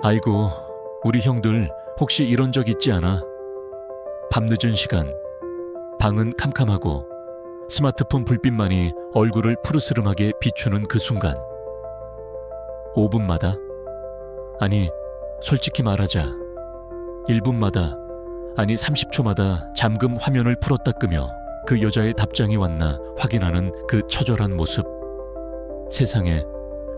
아이고, 우리 형들 혹시 이런 적 있지 않아? 밤늦은 시간, 방은 캄캄하고 스마트폰 불빛만이 얼굴을 푸르스름하게 비추는 그 순간. 5분마다? 아니, 솔직히 말하자. 1분마다, 아니 30초마다 잠금 화면을 풀었다 끄며 그 여자의 답장이 왔나 확인하는 그 처절한 모습. 세상에,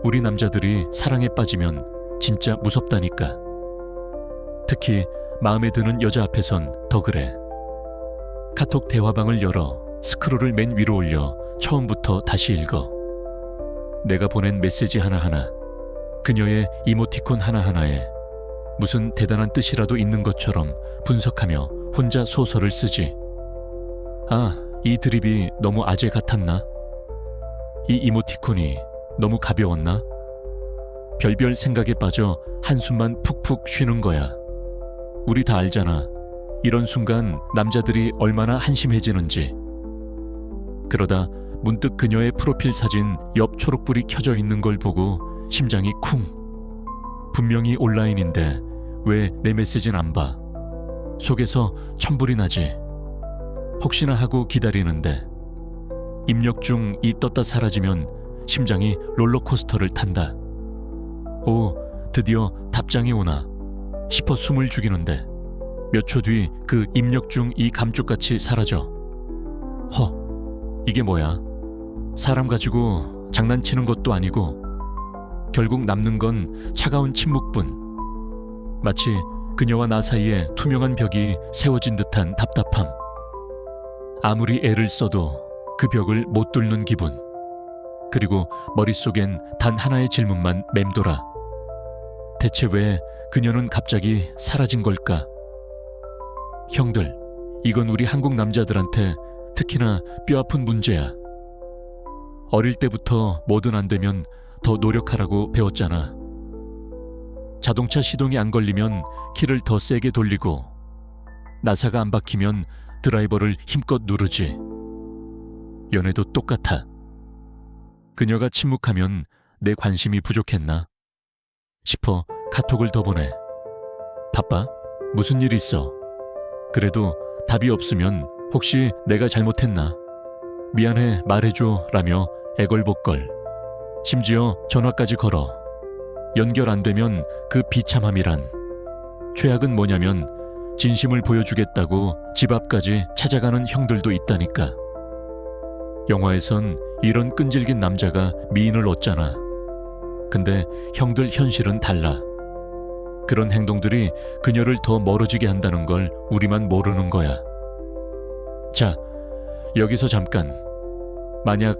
우리 남자들이 사랑에 빠지면 진짜 무섭다니까. 특히 마음에 드는 여자 앞에선 더 그래. 카톡 대화방을 열어 스크롤을 맨 위로 올려 처음부터 다시 읽어. 내가 보낸 메시지 하나하나, 그녀의 이모티콘 하나하나에 무슨 대단한 뜻이라도 있는 것처럼 분석하며 혼자 소설을 쓰지. 아, 이 드립이 너무 아재 같았나? 이 이모티콘이 너무 가벼웠나? 별별 생각에 빠져 한숨만 푹푹 쉬는 거야. 우리 다 알잖아. 이런 순간 남자들이 얼마나 한심해지는지. 그러다 문득 그녀의 프로필 사진 옆 초록불이 켜져 있는 걸 보고 심장이 쿵. 분명히 온라인인데 왜 내 메시지는 안 봐? 속에서 천불이 나지. 혹시나 하고 기다리는데 입력 중 이 떴다 사라지면 심장이 롤러코스터를 탄다. 오, 드디어 답장이 오나 싶어 숨을 죽이는데 몇 초 뒤 그 입력 중 이 감쪽같이 사라져. 이게 뭐야? 사람 가지고 장난치는 것도 아니고 결국 남는 건 차가운 침묵뿐. 마치 그녀와 나 사이에 투명한 벽이 세워진 듯한 답답함. 아무리 애를 써도 그 벽을 못 뚫는 기분. 그리고 머릿속엔 단 하나의 질문만 맴돌아. 대체 왜 그녀는 갑자기 사라진 걸까? 형들, 이건 우리 한국 남자들한테 특히나 뼈아픈 문제야. 어릴 때부터 뭐든 안 되면 더 노력하라고 배웠잖아. 자동차 시동이 안 걸리면 키를 더 세게 돌리고, 나사가 안 박히면 드라이버를 힘껏 누르지. 연애도 똑같아. 그녀가 침묵하면 내 관심이 부족했나 싶어 카톡을 더 보내. 바빠? 무슨 일 있어? 그래도 답이 없으면 혹시 내가 잘못했나? 미안해, 말해줘 라며 애걸복걸. 심지어 전화까지 걸어. 연결 안 되면 그 비참함이란. 최악은 뭐냐면 진심을 보여주겠다고 집 앞까지 찾아가는 형들도 있다니까. 영화에선 이런 끈질긴 남자가 미인을 얻잖아. 근데 형들 현실은 달라. 그런 행동들이 그녀를 더 멀어지게 한다는 걸 우리만 모르는 거야. 자, 여기서 잠깐. 만약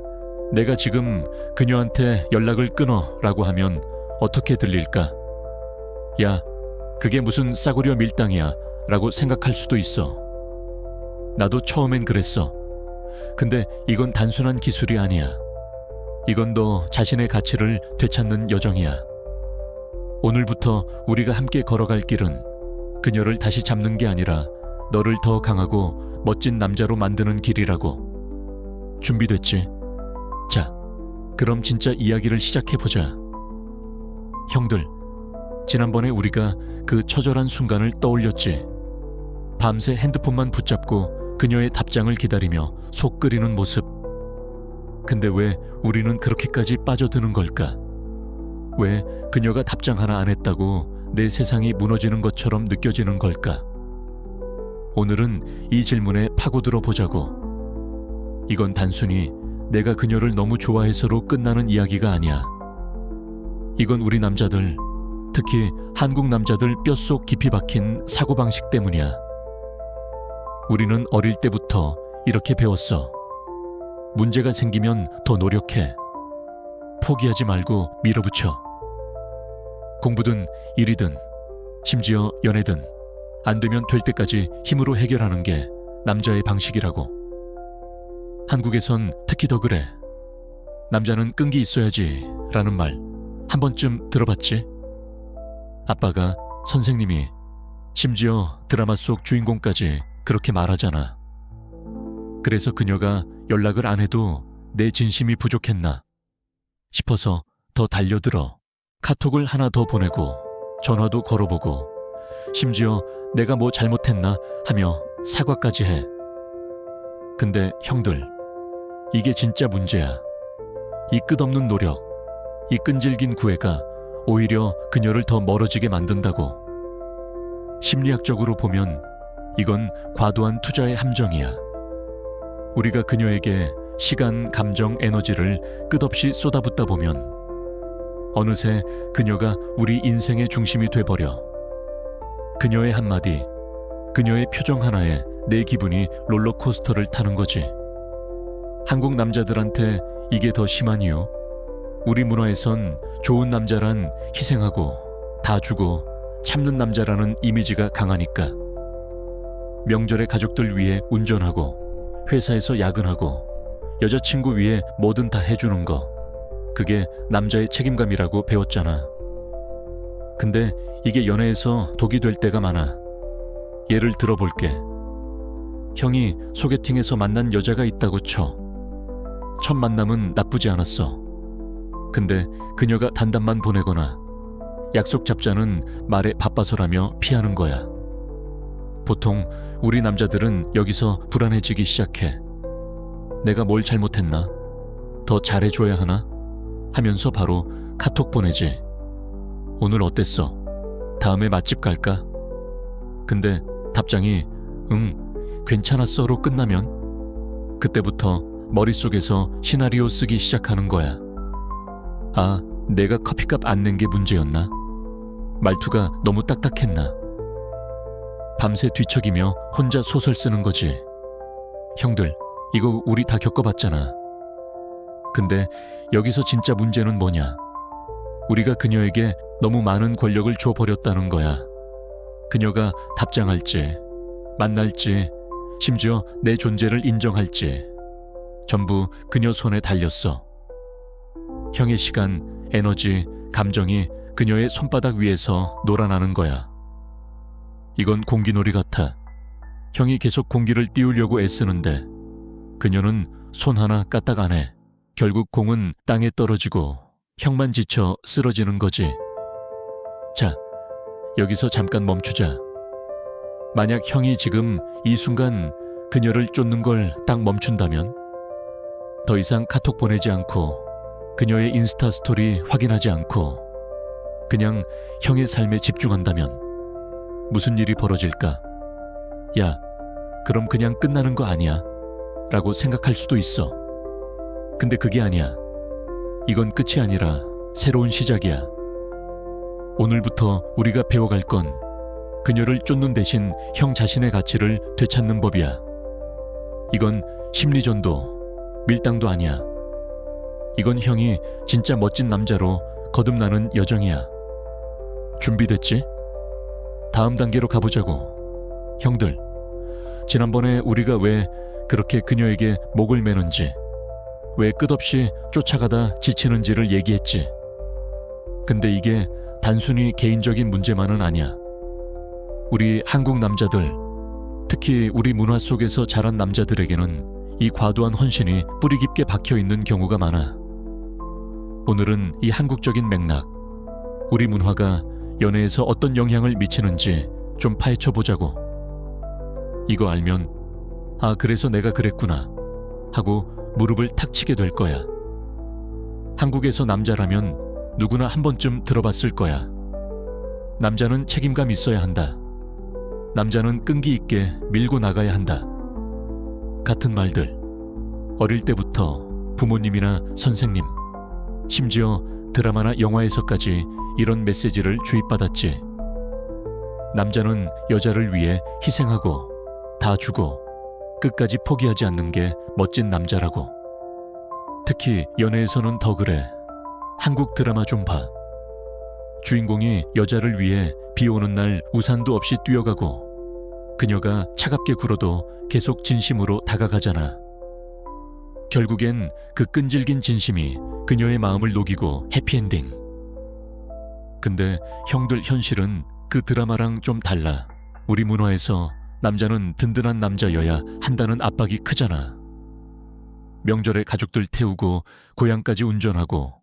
내가 지금 그녀한테 연락을 끊어 라고 하면 어떻게 들릴까? 야, 그게 무슨 싸구려 밀당이야 라고 생각할 수도 있어. 나도 처음엔 그랬어. 근데 이건 단순한 기술이 아니야. 이건 너 자신의 가치를 되찾는 여정이야. 오늘부터 우리가 함께 걸어갈 길은 그녀를 다시 잡는 게 아니라 너를 더 강하고 멋진 남자로 만드는 길이라고. 준비됐지? 자, 그럼 진짜 이야기를 시작해보자. 형들, 지난번에 우리가 그 처절한 순간을 떠올렸지. 밤새 핸드폰만 붙잡고 그녀의 답장을 기다리며 속 끓이는 모습. 근데 왜 우리는 그렇게까지 빠져드는 걸까? 왜 그녀가 답장 하나 안 했다고 내 세상이 무너지는 것처럼 느껴지는 걸까? 오늘은 이 질문에 파고들어 보자고. 이건 단순히 내가 그녀를 너무 좋아해서로 끝나는 이야기가 아니야. 이건 우리 남자들, 특히 한국 남자들 뼛속 깊이 박힌 사고방식 때문이야. 우리는 어릴 때부터 이렇게 배웠어. 문제가 생기면 더 노력해. 포기하지 말고 밀어붙여. 공부든 일이든 심지어 연애든 안 되면 될 때까지 힘으로 해결하는 게 남자의 방식이라고. 한국에선 특히 더 그래. 남자는 끈기 있어야지 라는 말 한 번쯤 들어봤지? 아빠가, 선생님이, 심지어 드라마 속 주인공까지 그렇게 말하잖아. 그래서 그녀가 연락을 안 해도 내 진심이 부족했나 싶어서 더 달려들어. 카톡을 하나 더 보내고 전화도 걸어보고 심지어 내가 뭐 잘못했나 하며 사과까지 해. 근데 형들, 이게 진짜 문제야. 이 끝없는 노력, 이 끈질긴 구애가 오히려 그녀를 더 멀어지게 만든다고. 심리학적으로 보면 이건 과도한 투자의 함정이야. 우리가 그녀에게 시간, 감정, 에너지를 끝없이 쏟아붓다 보면 어느새 그녀가 우리 인생의 중심이 돼버려. 그녀의 한마디, 그녀의 표정 하나에 내 기분이 롤러코스터를 타는 거지. 한국 남자들한테 이게 더 심한 이유? 우리 문화에선 좋은 남자란 희생하고 다 주고 참는 남자라는 이미지가 강하니까. 명절에 가족들 위해 운전하고 회사에서 야근하고 여자친구 위해 뭐든 다 해주는 거, 그게 남자의 책임감이라고 배웠잖아. 근데 이게 연애에서 독이 될 때가 많아. 예를 들어볼게. 형이 소개팅에서 만난 여자가 있다고 쳐. 첫 만남은 나쁘지 않았어. 근데 그녀가 단답만 보내거나 약속 잡자는 말에 바빠서라며 피하는 거야. 보통 우리 남자들은 여기서 불안해지기 시작해. 내가 뭘 잘못했나? 더 잘해줘야 하나? 하면서 바로 카톡 보내지. 오늘 어땠어? 다음에 맛집 갈까? 근데 답장이 응, 괜찮았어로 끝나면 그때부터 머릿속에서 시나리오 쓰기 시작하는 거야. 아, 내가 커피값 안 낸 게 문제였나? 말투가 너무 딱딱했나? 밤새 뒤척이며 혼자 소설 쓰는 거지. 형들, 이거 우리 다 겪어봤잖아. 근데 여기서 진짜 문제는 뭐냐? 우리가 그녀에게 너무 많은 권력을 줘버렸다는 거야. 그녀가 답장할지, 만날지, 심지어 내 존재를 인정할지 전부 그녀 손에 달렸어. 형의 시간, 에너지, 감정이 그녀의 손바닥 위에서 놀아나는 거야. 이건 공기놀이 같아. 형이 계속 공기를 띄우려고 애쓰는데 그녀는 손 하나 까딱 안 해. 결국 공은 땅에 떨어지고 형만 지쳐 쓰러지는 거지. 자, 여기서 잠깐 멈추자. 만약 형이 지금 이 순간 그녀를 쫓는 걸 딱 멈춘다면, 더 이상 카톡 보내지 않고 그녀의 인스타 스토리 확인하지 않고 그냥 형의 삶에 집중한다면 무슨 일이 벌어질까? 야, 그럼 그냥 끝나는 거 아니야? 라고 생각할 수도 있어. 근데 그게 아니야. 이건 끝이 아니라 새로운 시작이야. 오늘부터 우리가 배워갈 건 그녀를 쫓는 대신 형 자신의 가치를 되찾는 법이야. 이건 심리전도 밀당도 아니야. 이건 형이 진짜 멋진 남자로 거듭나는 여정이야. 준비됐지? 다음 단계로 가보자고. 형들, 지난번에 우리가 왜 그렇게 그녀에게 목을 매는지, 왜 끝없이 쫓아가다 지치는지를 얘기했지. 근데 이게 단순히 개인적인 문제만은 아니야. 우리 한국 남자들, 특히 우리 문화 속에서 자란 남자들에게는 이 과도한 헌신이 뿌리 깊게 박혀있는 경우가 많아. 오늘은 이 한국적인 맥락, 우리 문화가 연애에서 어떤 영향을 미치는지 좀 파헤쳐보자고. 이거 알면 아, 그래서 내가 그랬구나 하고 무릎을 탁 치게 될 거야. 한국에서 남자라면 누구나 한 번쯤 들어봤을 거야. 남자는 책임감 있어야 한다. 남자는 끈기 있게 밀고 나가야 한다. 같은 말들 어릴 때부터 부모님이나 선생님, 심지어 드라마나 영화에서까지 이런 메시지를 주입받았지. 남자는 여자를 위해 희생하고 다 주고 끝까지 포기하지 않는 게 멋진 남자라고. 특히 연애에서는 더 그래. 한국 드라마 좀 봐. 주인공이 여자를 위해 비 오는 날 우산도 없이 뛰어가고 그녀가 차갑게 굴어도 계속 진심으로 다가가잖아. 결국엔 그 끈질긴 진심이 그녀의 마음을 녹이고 해피엔딩. 근데 형들, 현실은 그 드라마랑 좀 달라. 우리 문화에서 남자는 든든한 남자여야 한다는 압박이 크잖아. 명절에 가족들 태우고 고향까지 운전하고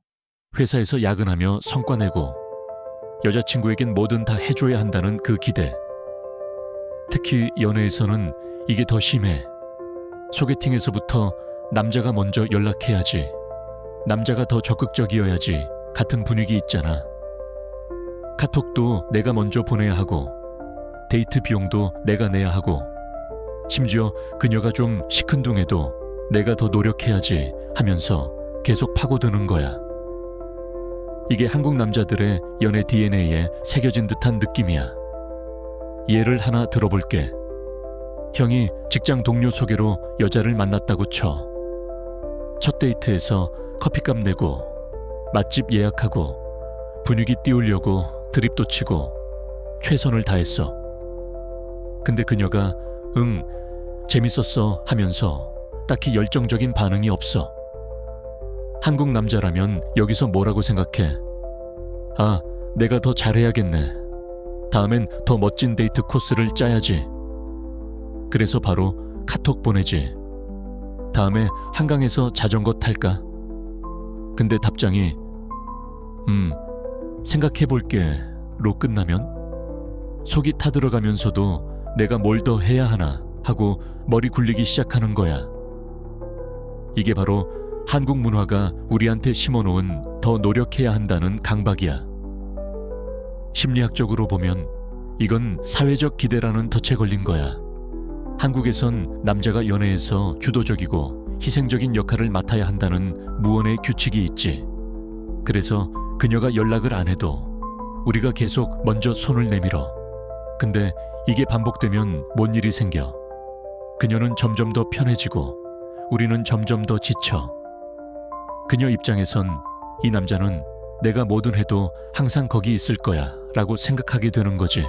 회사에서 야근하며 성과 내고 여자친구에겐 뭐든 다 해줘야 한다는 그 기대. 특히 연애에서는 이게 더 심해. 소개팅에서부터 남자가 먼저 연락해야지, 남자가 더 적극적이어야지 같은 분위기 있잖아. 카톡도 내가 먼저 보내야 하고, 데이트 비용도 내가 내야 하고, 심지어 그녀가 좀 시큰둥해도 내가 더 노력해야지 하면서 계속 파고드는 거야. 이게 한국 남자들의 연애 DNA에 새겨진 듯한 느낌이야. 예를 하나 들어볼게. 형이 직장 동료 소개로 여자를 만났다고 쳐. 첫 데이트에서 커피값 내고 맛집 예약하고 분위기 띄우려고 드립도 치고 최선을 다했어. 근데 그녀가 응, 재밌었어 하면서 딱히 열정적인 반응이 없어. 한국 남자라면 여기서 뭐라고 생각해? 아, 내가 더 잘해야겠네. 다음엔 더 멋진 데이트 코스를 짜야지. 그래서 바로 카톡 보내지. 다음에 한강에서 자전거 탈까? 근데 답장이 생각해볼게로 끝나면 속이 타들어가면서도 내가 뭘 더 해야 하나 하고 머리 굴리기 시작하는 거야. 이게 바로 한국 문화가 우리한테 심어놓은 더 노력해야 한다는 강박이야. 심리학적으로 보면 이건 사회적 기대라는 덫에 걸린 거야. 한국에선 남자가 연애에서 주도적이고 희생적인 역할을 맡아야 한다는 무언의 규칙이 있지. 그래서 그녀가 연락을 안 해도 우리가 계속 먼저 손을 내밀어. 근데 이게 반복되면 뭔 일이 생겨? 그녀는 점점 더 편해지고 우리는 점점 더 지쳐. 그녀 입장에선 이 남자는 내가 뭐든 해도 항상 거기 있을 거야 라고 생각하게 되는 거지.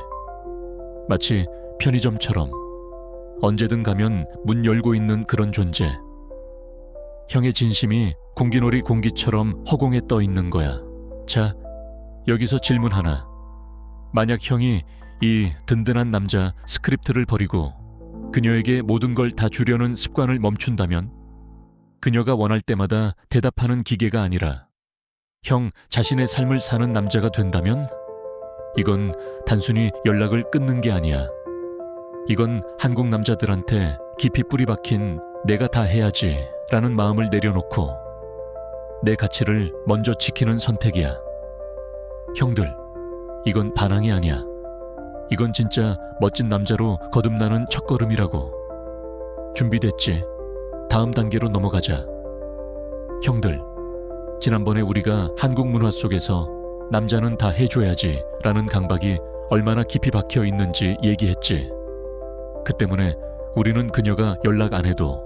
마치 편의점처럼 언제든 가면 문 열고 있는 그런 존재. 형의 진심이 공기놀이 공기처럼 허공에 떠 있는 거야. 자, 여기서 질문 하나. 만약 형이 이 든든한 남자 스크립트를 버리고 그녀에게 모든 걸 다 주려는 습관을 멈춘다면, 그녀가 원할 때마다 대답하는 기계가 아니라 형 자신의 삶을 사는 남자가 된다면, 이건 단순히 연락을 끊는 게 아니야. 이건 한국 남자들한테 깊이 뿌리 박힌 내가 다 해야지 라는 마음을 내려놓고 내 가치를 먼저 지키는 선택이야. 형들, 이건 반항이 아니야. 이건 진짜 멋진 남자로 거듭나는 첫걸음이라고. 준비됐지? 다음 단계로 넘어가자. 형들, 지난번에 우리가 한국 문화 속에서 남자는 다 해줘야지 라는 강박이 얼마나 깊이 박혀 있는지 얘기했지. 그 때문에 우리는 그녀가 연락 안 해도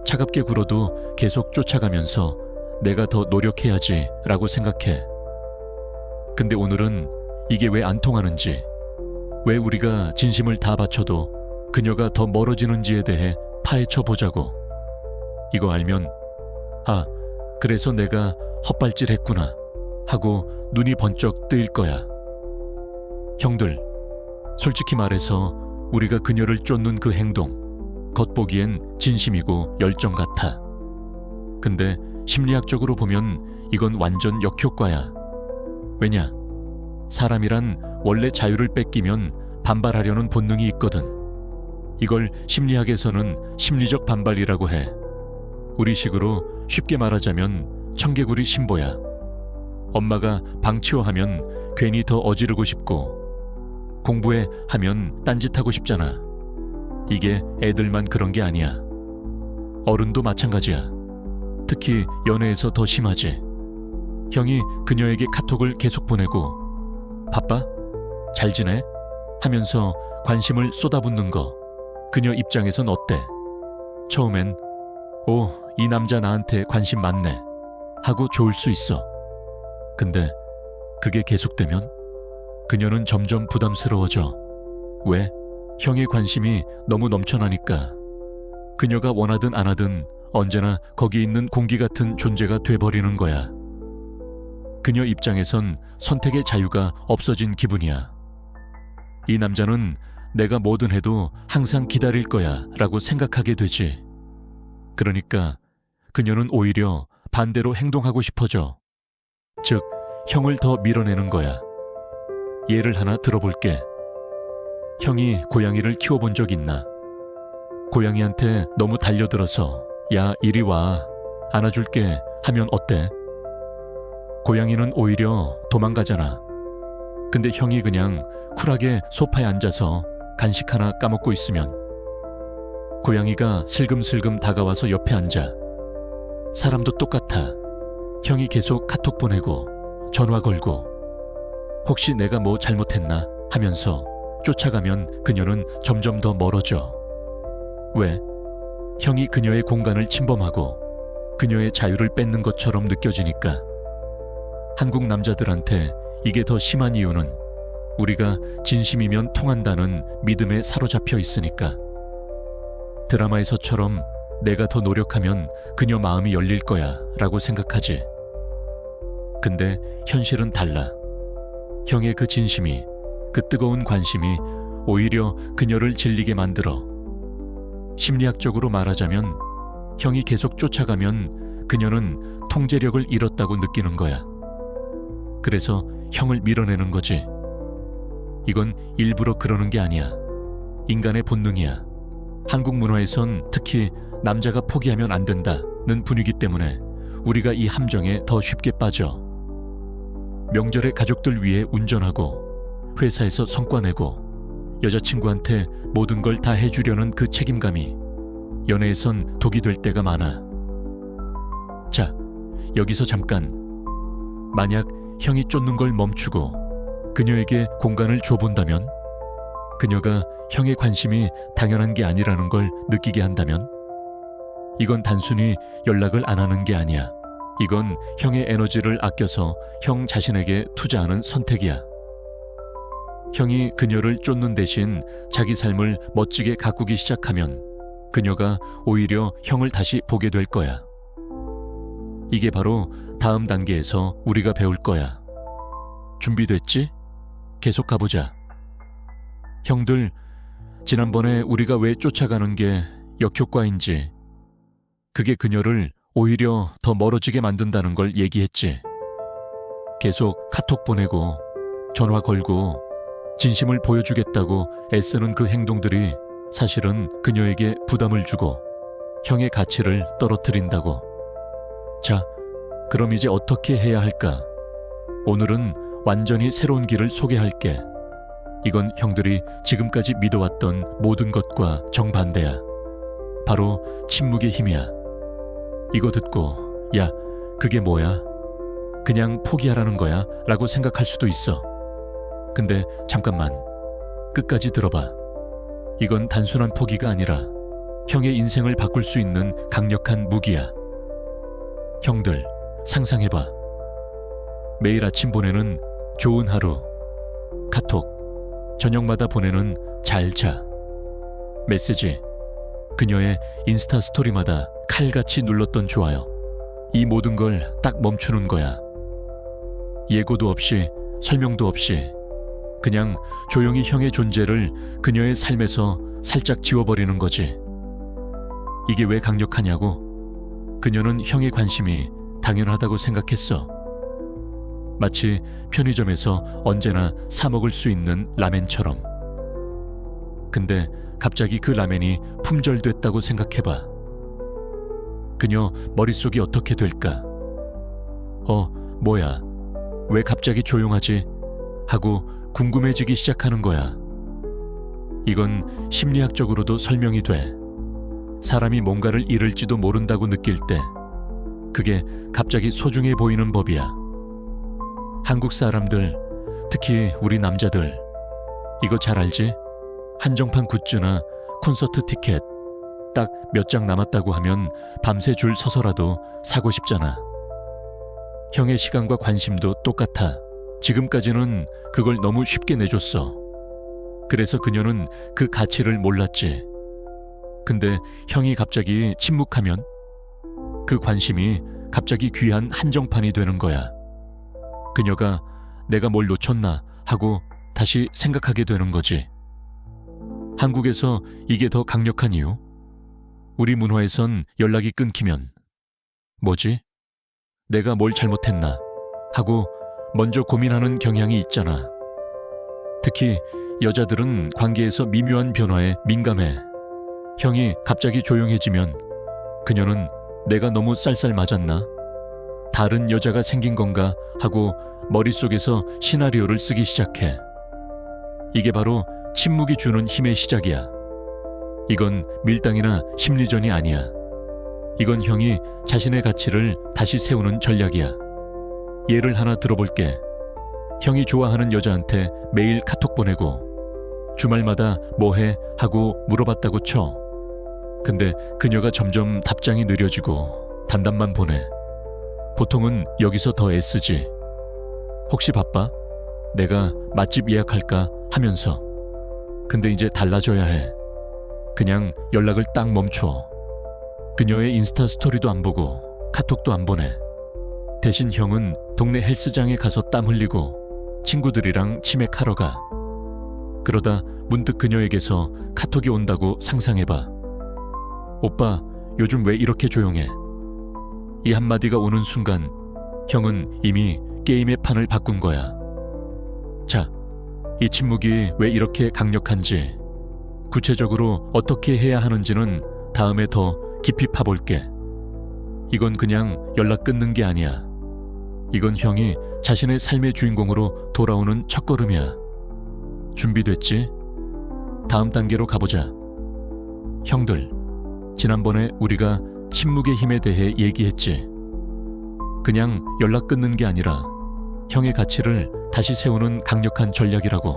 차갑게 굴어도 계속 쫓아가면서 내가 더 노력해야지 라고 생각해. 근데 오늘은 이게 왜 안 통하는지, 왜 우리가 진심을 다 바쳐도 그녀가 더 멀어지는지에 대해 파헤쳐 보자고. 이거 알면 아, 그래서 내가 헛발질했구나 하고 눈이 번쩍 뜨일 거야. 형들, 솔직히 말해서 우리가 그녀를 쫓는 그 행동, 겉보기엔 진심이고 열정 같아. 근데 심리학적으로 보면 이건 완전 역효과야. 왜냐? 사람이란 원래 자유를 뺏기면 반발하려는 본능이 있거든. 이걸 심리학에서는 심리적 반발이라고 해. 우리식으로 쉽게 말하자면 청개구리 신보야. 엄마가 방 치워하면 괜히 더 어지르고 싶고, 공부해 하면 딴짓하고 싶잖아. 이게 애들만 그런 게 아니야. 어른도 마찬가지야. 특히 연애에서 더 심하지. 형이 그녀에게 카톡을 계속 보내고 바빠? 잘 지내? 하면서 관심을 쏟아붓는 거, 그녀 입장에선 어때? 처음엔 오, 이 남자 나한테 관심 많네 하고 좋을 수 있어. 근데 그게 계속되면 그녀는 점점 부담스러워져. 왜? 형의 관심이 너무 넘쳐나니까. 그녀가 원하든 안 하든 언제나 거기 있는 공기 같은 존재가 돼버리는 거야. 그녀 입장에선 선택의 자유가 없어진 기분이야. 이 남자는 내가 뭐든 해도 항상 기다릴 거야 라고 생각하게 되지. 그러니까 그녀는 오히려 반대로 행동하고 싶어져. 즉, 형을 더 밀어내는 거야. 예를 하나 들어볼게. 형이 고양이를 키워본 적 있나? 고양이한테 너무 달려들어서 야, 이리 와, 안아줄게 하면 어때? 고양이는 오히려 도망가잖아. 근데 형이 그냥 쿨하게 소파에 앉아서 간식 하나 까먹고 있으면 고양이가 슬금슬금 다가와서 옆에 앉아. 사람도 똑같아. 형이 계속 카톡 보내고 전화 걸고 혹시 내가 뭐 잘못했나 하면서 쫓아가면 그녀는 점점 더 멀어져. 왜? 형이 그녀의 공간을 침범하고 그녀의 자유를 뺏는 것처럼 느껴지니까. 한국 남자들한테 이게 더 심한 이유는 우리가 진심이면 통한다는 믿음에 사로잡혀 있으니까. 드라마에서처럼 내가 더 노력하면 그녀 마음이 열릴 거야 라고 생각하지. 근데 현실은 달라. 형의 그 진심이, 그 뜨거운 관심이 오히려 그녀를 질리게 만들어. 심리학적으로 말하자면 형이 계속 쫓아가면 그녀는 통제력을 잃었다고 느끼는 거야. 그래서 형을 밀어내는 거지. 이건 일부러 그러는 게 아니야. 인간의 본능이야. 한국 문화에선 특히 남자가 포기하면 안 된다는 분위기 때문에 우리가 이 함정에 더 쉽게 빠져. 명절에 가족들 위해 운전하고 회사에서 성과 내고 여자친구한테 모든 걸 다 해주려는 그 책임감이 연애에선 독이 될 때가 많아. 자, 여기서 잠깐. 만약 형이 쫓는 걸 멈추고 그녀에게 공간을 줘본다면, 그녀가 형의 관심이 당연한 게 아니라는 걸 느끼게 한다면, 이건 단순히 연락을 안 하는 게 아니야. 이건 형의 에너지를 아껴서 형 자신에게 투자하는 선택이야. 형이 그녀를 쫓는 대신 자기 삶을 멋지게 가꾸기 시작하면 그녀가 오히려 형을 다시 보게 될 거야. 이게 바로 다음 단계에서 우리가 배울 거야. 준비됐지? 계속 가보자. 형들, 지난번에 우리가 왜 쫓아가는 게 역효과인지, 그게 그녀를 오히려 더 멀어지게 만든다는 걸 얘기했지. 계속 카톡 보내고 전화 걸고 진심을 보여주겠다고 애쓰는 그 행동들이 사실은 그녀에게 부담을 주고 형의 가치를 떨어뜨린다고. 자, 그럼 이제 어떻게 해야 할까? 오늘은 완전히 새로운 길을 소개할게. 이건 형들이 지금까지 믿어왔던 모든 것과 정반대야. 바로 침묵의 힘이야. 이거 듣고 야, 그게 뭐야? 그냥 포기하라는 거야? 라고 생각할 수도 있어. 근데 잠깐만, 끝까지 들어봐. 이건 단순한 포기가 아니라 형의 인생을 바꿀 수 있는 강력한 무기야. 형들, 상상해봐. 매일 아침 보내는 좋은 하루, 카톡, 저녁마다 보내는 잘 자, 메시지, 그녀의 인스타 스토리마다 칼같이 눌렀던 좋아요. 이 모든 걸 딱 멈추는 거야. 예고도 없이, 설명도 없이 그냥 조용히 형의 존재를 그녀의 삶에서 살짝 지워버리는 거지. 이게 왜 강력하냐고? 그녀는 형의 관심이 당연하다고 생각했어. 마치 편의점에서 언제나 사 먹을 수 있는 라멘처럼. 근데 갑자기 그 라멘이 품절됐다고 생각해봐. 그녀 머릿속이 어떻게 될까? 뭐야, 왜 갑자기 조용하지? 하고 궁금해지기 시작하는 거야. 이건 심리학적으로도 설명이 돼. 사람이 뭔가를 잃을지도 모른다고 느낄 때 그게 갑자기 소중해 보이는 법이야. 한국 사람들, 특히 우리 남자들, 이거 잘 알지? 한정판 굿즈나 콘서트 티켓 딱 몇 장 남았다고 하면 밤새 줄 서서라도 사고 싶잖아. 형의 시간과 관심도 똑같아. 지금까지는 그걸 너무 쉽게 내줬어. 그래서 그녀는 그 가치를 몰랐지. 근데 형이 갑자기 침묵하면 그 관심이 갑자기 귀한 한정판이 되는 거야. 그녀가 내가 뭘 놓쳤나 하고 다시 생각하게 되는 거지. 한국에서 이게 더 강력한 이유? 우리 문화에선 연락이 끊기면 뭐지? 내가 뭘 잘못했나? 하고 먼저 고민하는 경향이 있잖아. 특히 여자들은 관계에서 미묘한 변화에 민감해. 형이 갑자기 조용해지면 그녀는 내가 너무 쌀쌀 맞았나? 다른 여자가 생긴 건가? 하고 머릿속에서 시나리오를 쓰기 시작해. 이게 바로 침묵이 주는 힘의 시작이야. 이건 밀당이나 심리전이 아니야. 이건 형이 자신의 가치를 다시 세우는 전략이야. 예를 하나 들어볼게. 형이 좋아하는 여자한테 매일 카톡 보내고 주말마다 뭐해? 하고 물어봤다고 쳐. 근데 그녀가 점점 답장이 느려지고 단답만 보내. 보통은 여기서 더 애쓰지. 혹시 바빠? 내가 맛집 예약할까? 하면서. 근데 이제 달라져야 해. 그냥 연락을 딱 멈춰. 그녀의 인스타 스토리도 안 보고 카톡도 안 보내. 대신 형은 동네 헬스장에 가서 땀 흘리고 친구들이랑 치맥하러 가. 그러다 문득 그녀에게서 카톡이 온다고 상상해봐. 오빠, 요즘 왜 이렇게 조용해? 이 한마디가 오는 순간 형은 이미 게임의 판을 바꾼 거야. 자, 이 침묵이 왜 이렇게 강력한지, 구체적으로 어떻게 해야 하는지는 다음에 더 깊이 파볼게. 이건 그냥 연락 끊는 게 아니야. 이건 형이 자신의 삶의 주인공으로 돌아오는 첫걸음이야. 준비됐지? 다음 단계로 가보자. 형들, 지난번에 우리가 침묵의 힘에 대해 얘기했지. 그냥 연락 끊는 게 아니라 형의 가치를 다시 세우는 강력한 전략이라고.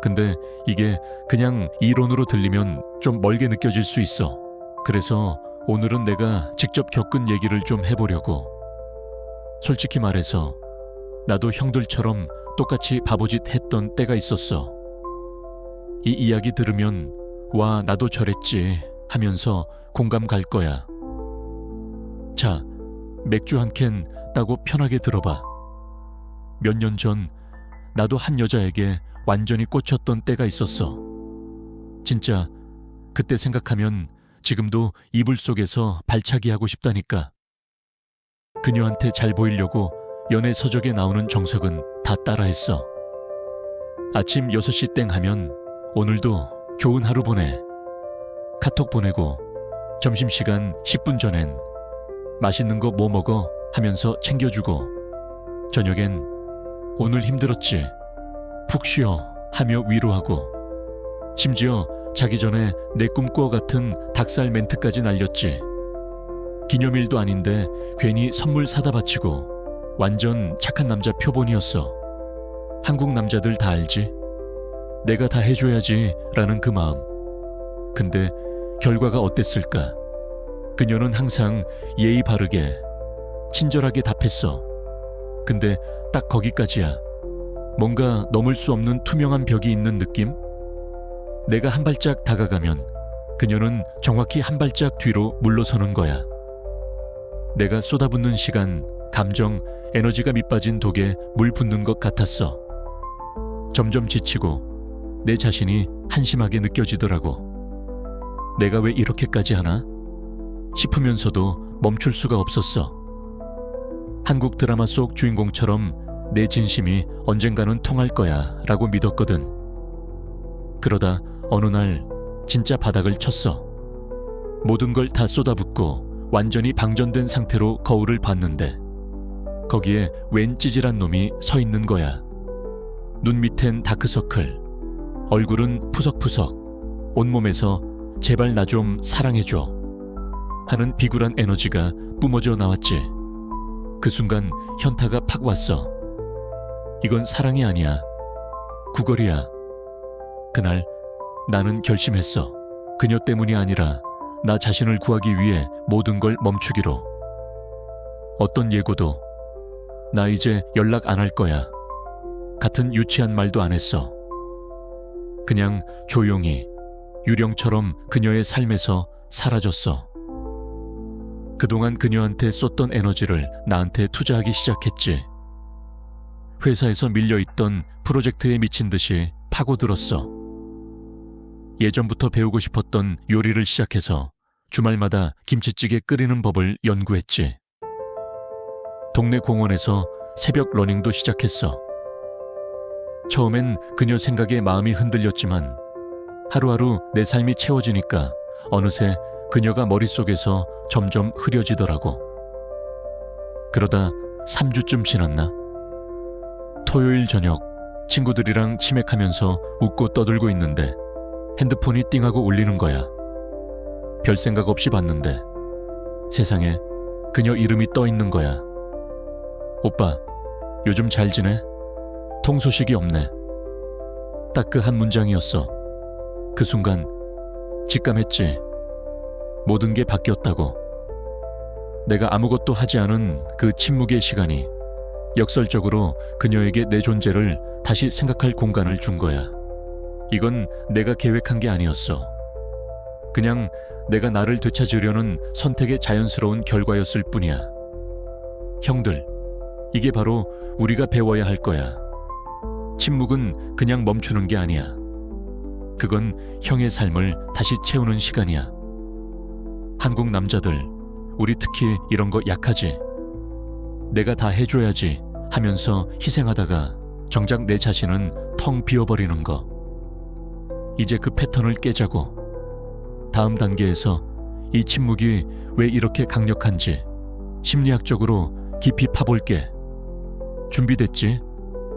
근데 이게 그냥 이론으로 들리면 좀 멀게 느껴질 수 있어. 그래서 오늘은 내가 직접 겪은 얘기를 좀 해보려고. 솔직히 말해서 나도 형들처럼 똑같이 바보짓 했던 때가 있었어. 이 이야기 들으면 와, 나도 저랬지 하면서 공감 갈 거야. 자, 맥주 한 캔 따고 편하게 들어봐. 몇 년 전 나도 한 여자에게 완전히 꽂혔던 때가 있었어. 진짜 그때 생각하면 지금도 이불 속에서 발차기 하고 싶다니까. 그녀한테 잘 보이려고 연애 서적에 나오는 정석은 다 따라했어. 아침 6시 땡 하면 오늘도 좋은 하루 보내. 카톡 보내고 점심시간 10분 전엔 맛있는 거 뭐 먹어? 하면서 챙겨주고 저녁엔 오늘 힘들었지? 푹 쉬어 하며 위로하고 심지어 자기 전에 내 꿈꿔 같은 닭살 멘트까지 날렸지. 기념일도 아닌데 괜히 선물 사다 바치고 완전 착한 남자 표본이었어. 한국 남자들 다 알지? 내가 다 해줘야지 라는 그 마음. 근데 결과가 어땠을까? 그녀는 항상 예의 바르게 친절하게 답했어. 근데 딱 거기까지야. 뭔가 넘을 수 없는 투명한 벽이 있는 느낌? 내가 한 발짝 다가가면 그녀는 정확히 한 발짝 뒤로 물러서는 거야. 내가 쏟아붓는 시간, 감정, 에너지가 밑빠진 독에 물 붓는 것 같았어. 점점 지치고 내 자신이 한심하게 느껴지더라고. 내가 왜 이렇게까지 하나? 싶으면서도 멈출 수가 없었어. 한국 드라마 속 주인공처럼 내 진심이 언젠가는 통할 거야 라고 믿었거든. 그러다 어느 날 진짜 바닥을 쳤어. 모든 걸 다 쏟아붓고 완전히 방전된 상태로 거울을 봤는데 거기에 웬 찌질한 놈이 서 있는 거야. 눈 밑엔 다크서클, 얼굴은 푸석푸석, 온몸에서 제발 나 좀 사랑해줘 하는 비굴한 에너지가 뿜어져 나왔지. 그 순간 현타가 팍 왔어. 이건 사랑이 아니야. 구걸이야. 그날 나는 결심했어. 그녀 때문이 아니라 나 자신을 구하기 위해 모든 걸 멈추기로. 어떤 예고도 나 이제 연락 안 할 거야 같은 유치한 말도 안 했어. 그냥 조용히 유령처럼 그녀의 삶에서 사라졌어. 그동안 그녀한테 쏟던 에너지를 나한테 투자하기 시작했지. 회사에서 밀려있던 프로젝트에 미친 듯이 파고들었어. 예전부터 배우고 싶었던 요리를 시작해서 주말마다 김치찌개 끓이는 법을 연구했지. 동네 공원에서 새벽 러닝도 시작했어. 처음엔 그녀 생각에 마음이 흔들렸지만 하루하루 내 삶이 채워지니까 어느새 그녀가 머릿속에서 점점 흐려지더라고. 그러다 3주쯤 지났나? 토요일 저녁 친구들이랑 치맥하면서 웃고 떠들고 있는데 핸드폰이 띵하고 울리는 거야. 별 생각 없이 봤는데 세상에 그녀 이름이 떠 있는 거야. 오빠, 요즘 잘 지내? 통소식이 없네. 딱 그 한 문장이었어. 그 순간 직감했지. 모든 게 바뀌었다고. 내가 아무것도 하지 않은 그 침묵의 시간이 역설적으로 그녀에게 내 존재를 다시 생각할 공간을 준 거야. 이건 내가 계획한 게 아니었어. 그냥 내가 나를 되찾으려는 선택의 자연스러운 결과였을 뿐이야. 형들, 이게 바로 우리가 배워야 할 거야. 침묵은 그냥 멈추는 게 아니야. 그건 형의 삶을 다시 채우는 시간이야. 한국 남자들, 우리 특히 이런 거 약하지. 내가 다 해줘야지 하면서 희생하다가 정작 내 자신은 텅 비어버리는 거. 이제 그 패턴을 깨자고. 다음 단계에서 이 침묵이 왜 이렇게 강력한지 심리학적으로 깊이 파볼게. 준비됐지?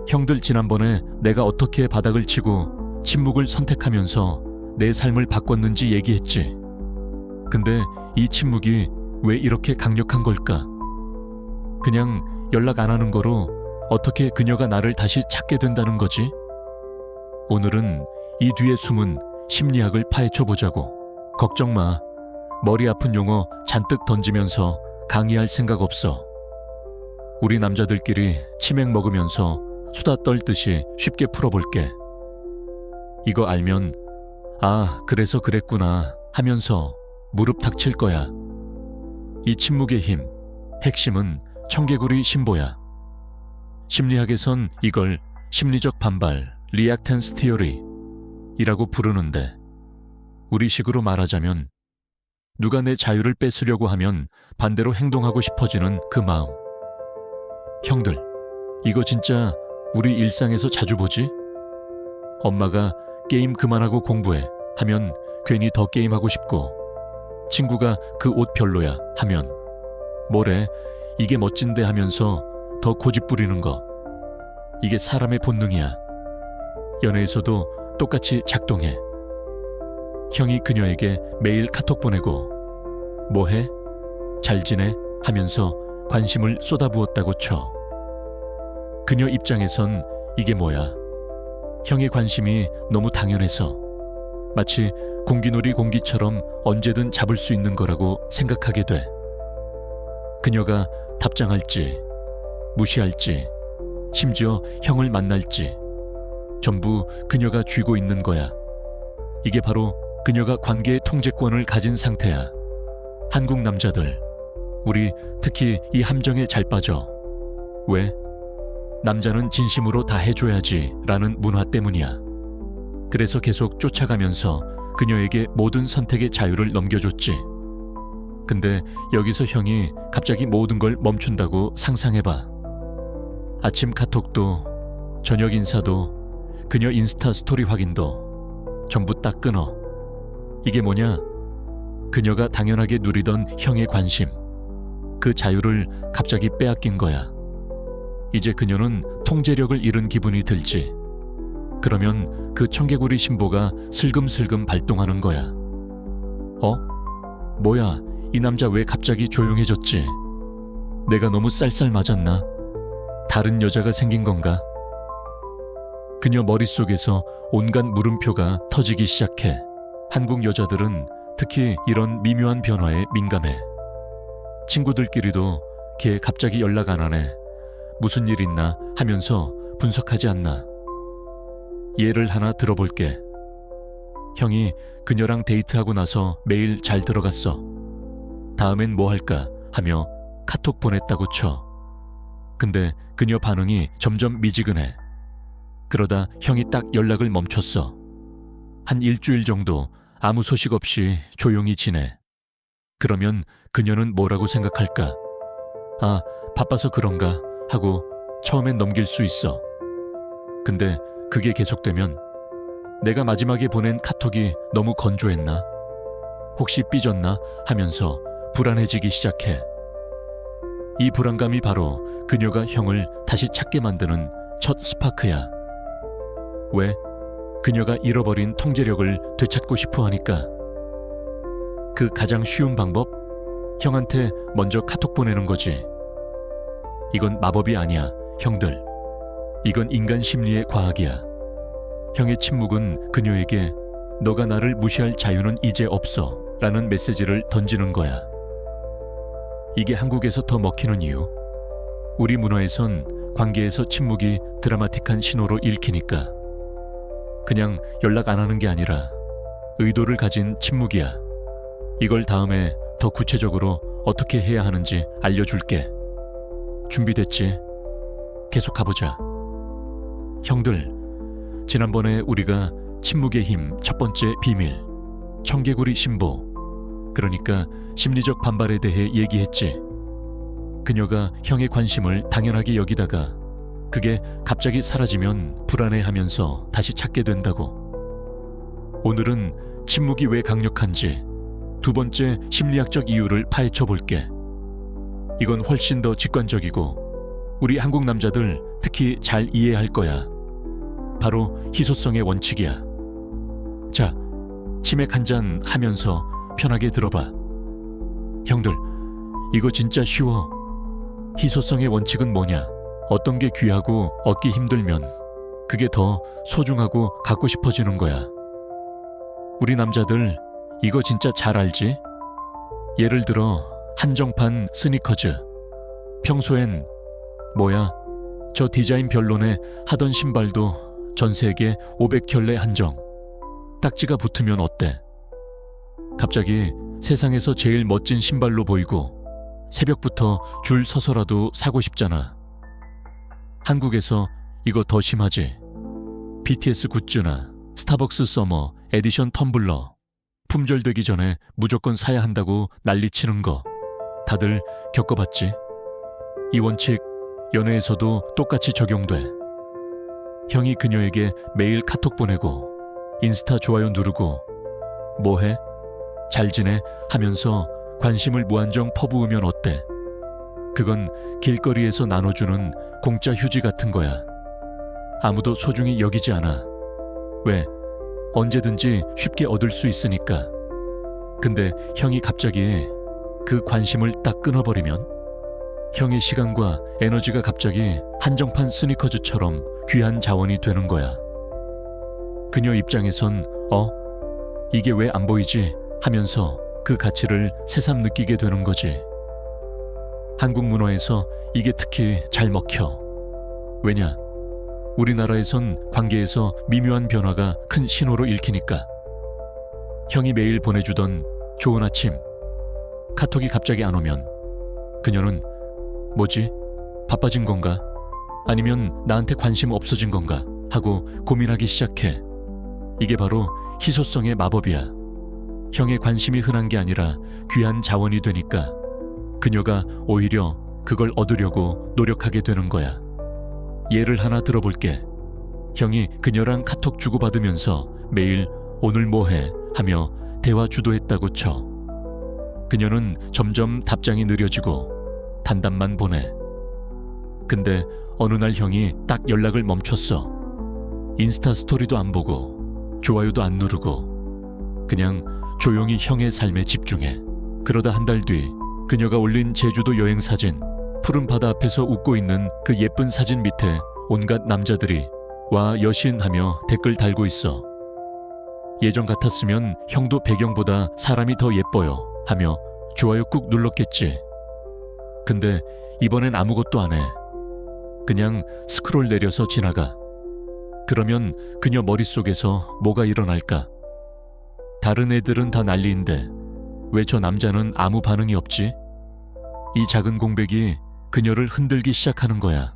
형들, 지난번에 내가 어떻게 바닥을 치고 침묵을 선택하면서 내 삶을 바꿨는지 얘기했지. 근데 이 침묵이 왜 이렇게 강력한 걸까? 그냥 연락 안 하는 거로 어떻게 그녀가 나를 다시 찾게 된다는 거지? 오늘은 이 뒤에 숨은 심리학을 파헤쳐 보자고. 걱정 마. 머리 아픈 용어 잔뜩 던지면서 강의할 생각 없어. 우리 남자들끼리 치맥 먹으면서 수다 떨듯이 쉽게 풀어볼게. 이거 알면 아, 그래서 그랬구나 하면서 무릎 닥칠 거야. 이 침묵의 힘, 핵심은 청개구리 심보야. 심리학에선 이걸 심리적 반발, 리액턴스 티어리 이라고 부르는데, 우리식으로 말하자면 누가 내 자유를 뺏으려고 하면 반대로 행동하고 싶어지는 그 마음. 형들, 이거 진짜 우리 일상에서 자주 보지? 엄마가 게임 그만하고 공부해 하면 괜히 더 게임하고 싶고, 친구가 그 옷 별로야 하면 뭐래, 이게 멋진데 하면서 더 고집 부리는 거. 이게 사람의 본능이야. 연애에서도 똑같이 작동해. 형이 그녀에게 매일 카톡 보내고 뭐해? 잘 지내? 하면서 관심을 쏟아부었다고 쳐. 그녀 입장에선 이게 뭐야? 형의 관심이 너무 당연해서 마치 공기놀이 공기처럼 언제든 잡을 수 있는 거라고 생각하게 돼. 그녀가 답장할지, 무시할지, 심지어 형을 만날지 전부 그녀가 쥐고 있는 거야. 이게 바로 그녀가 관계의 통제권을 가진 상태야. 한국 남자들, 우리 특히 이 함정에 잘 빠져. 왜? 남자는 진심으로 다 해줘야지 라는 문화 때문이야. 그래서 계속 쫓아가면서 그녀에게 모든 선택의 자유를 넘겨줬지. 근데 여기서 형이 갑자기 모든 걸 멈춘다고 상상해봐. 아침 카톡도, 저녁 인사도, 그녀 인스타 스토리 확인도 전부 딱 끊어. 이게 뭐냐? 그녀가 당연하게 누리던 형의 관심, 그 자유를 갑자기 빼앗긴 거야. 이제 그녀는 통제력을 잃은 기분이 들지. 그러면 그 청개구리 심보가 슬금슬금 발동하는 거야. 뭐야, 이 남자 왜 갑자기 조용해졌지? 내가 너무 쌀쌀 맞았나? 다른 여자가 생긴 건가? 그녀 머릿속에서 온갖 물음표가 터지기 시작해. 한국 여자들은 특히 이런 미묘한 변화에 민감해. 친구들끼리도 걔 갑자기 연락 안 하네, 무슨 일 있나 하면서 분석하지 않나. 예를 하나 들어볼게. 형이 그녀랑 데이트하고 나서 메일 잘 들어갔어. 다음엔 뭐 할까 하며 카톡 보냈다고 쳐. 근데 그녀 반응이 점점 미지근해. 그러다 형이 딱 연락을 멈췄어. 한 일주일 정도 아무 소식 없이 조용히 지내. 그러면 그녀는 뭐라고 생각할까? 아, 바빠서 그런가 하고 처음엔 넘길 수 있어. 근데 그게 계속되면 내가 마지막에 보낸 카톡이 너무 건조했나? 혹시 삐졌나? 하면서 불안해지기 시작해. 이 불안감이 바로 그녀가 형을 다시 찾게 만드는 첫 스파크야. 왜? 그녀가 잃어버린 통제력을 되찾고 싶어 하니까. 그 가장 쉬운 방법? 형한테 먼저 카톡 보내는 거지. 이건 마법이 아니야, 형들. 이건 인간 심리의 과학이야. 형의 침묵은 그녀에게 너가 나를 무시할 자유는 이제 없어 라는 메시지를 던지는 거야. 이게 한국에서 더 먹히는 이유. 우리 문화에선 관계에서 침묵이 드라마틱한 신호로 읽히니까. 그냥 연락 안 하는 게 아니라 의도를 가진 침묵이야. 이걸 다음에 더 구체적으로 어떻게 해야 하는지 알려줄게. 준비됐지? 계속 가보자. 형들, 지난번에 우리가 침묵의 힘 첫 번째 비밀, 청개구리 신보, 그러니까 심리적 반발에 대해 얘기했지. 그녀가 형의 관심을 당연하게 여기다가 그게 갑자기 사라지면 불안해하면서 다시 찾게 된다고. 오늘은 침묵이 왜 강력한지 두 번째 심리학적 이유를 파헤쳐 볼게. 이건 훨씬 더 직관적이고 우리 한국 남자들 특히 잘 이해할 거야. 바로 희소성의 원칙이야. 자, 치맥 한 잔 하면서 편하게 들어봐. 형들, 이거 진짜 쉬워. 희소성의 원칙은 뭐냐? 어떤 게 귀하고 얻기 힘들면 그게 더 소중하고 갖고 싶어지는 거야. 우리 남자들 이거 진짜 잘 알지? 예를 들어 한정판 스니커즈. 평소엔 뭐야? 저 디자인 별로네 하던 신발도 전 세계 500켤레 한정. 딱지가 붙으면 어때? 갑자기 세상에서 제일 멋진 신발로 보이고 새벽부터 줄 서서라도 사고 싶잖아. 한국에서 이거 더 심하지. BTS 굿즈나 스타벅스 서머 에디션 텀블러. 품절되기 전에 무조건 사야 한다고 난리치는 거. 다들 겪어봤지? 이 원칙 연애에서도 똑같이 적용돼. 형이 그녀에게 매일 카톡 보내고 인스타 좋아요 누르고 뭐해? 잘 지내? 하면서 관심을 무한정 퍼부으면 어때? 그건 길거리에서 나눠주는 공짜 휴지 같은 거야. 아무도 소중히 여기지 않아. 왜? 언제든지 쉽게 얻을 수 있으니까. 근데 형이 갑자기 그 관심을 딱 끊어버리면 형의 시간과 에너지가 갑자기 한정판 스니커즈처럼 귀한 자원이 되는 거야. 그녀 입장에선 이게 왜 안 보이지? 하면서 그 가치를 새삼 느끼게 되는 거지. 한국 문화에서 이게 특히 잘 먹혀. 왜냐? 우리나라에선 관계에서 미묘한 변화가 큰 신호로 읽히니까. 형이 매일 보내주던 좋은 아침, 카톡이 갑자기 안 오면 그녀는 뭐지? 바빠진 건가? 아니면 나한테 관심 없어진 건가? 하고 고민하기 시작해. 이게 바로 희소성의 마법이야. 형의 관심이 흔한 게 아니라 귀한 자원이 되니까 그녀가 오히려 그걸 얻으려고 노력하게 되는 거야. 예를 하나 들어볼게. 형이 그녀랑 카톡 주고받으면서 매일 오늘 뭐해? 하며 대화 주도했다고 쳐. 그녀는 점점 답장이 느려지고 단답만 보내. 근데 어느 날 형이 딱 연락을 멈췄어. 인스타 스토리도 안 보고 좋아요도 안 누르고 그냥 조용히 형의 삶에 집중해. 그러다 한 달 뒤 그녀가 올린 제주도 여행 사진, 푸른 바다 앞에서 웃고 있는 그 예쁜 사진 밑에 온갖 남자들이 와 여신 하며 댓글 달고 있어. 예전 같았으면 형도 배경보다 사람이 더 예뻐요 하며 좋아요 꾹 눌렀겠지. 근데 이번엔 아무것도 안 해. 그냥 스크롤 내려서 지나가. 그러면 그녀 머릿속에서 뭐가 일어날까? 다른 애들은 다 난리인데 왜 저 남자는 아무 반응이 없지? 이 작은 공백이 그녀를 흔들기 시작하는 거야.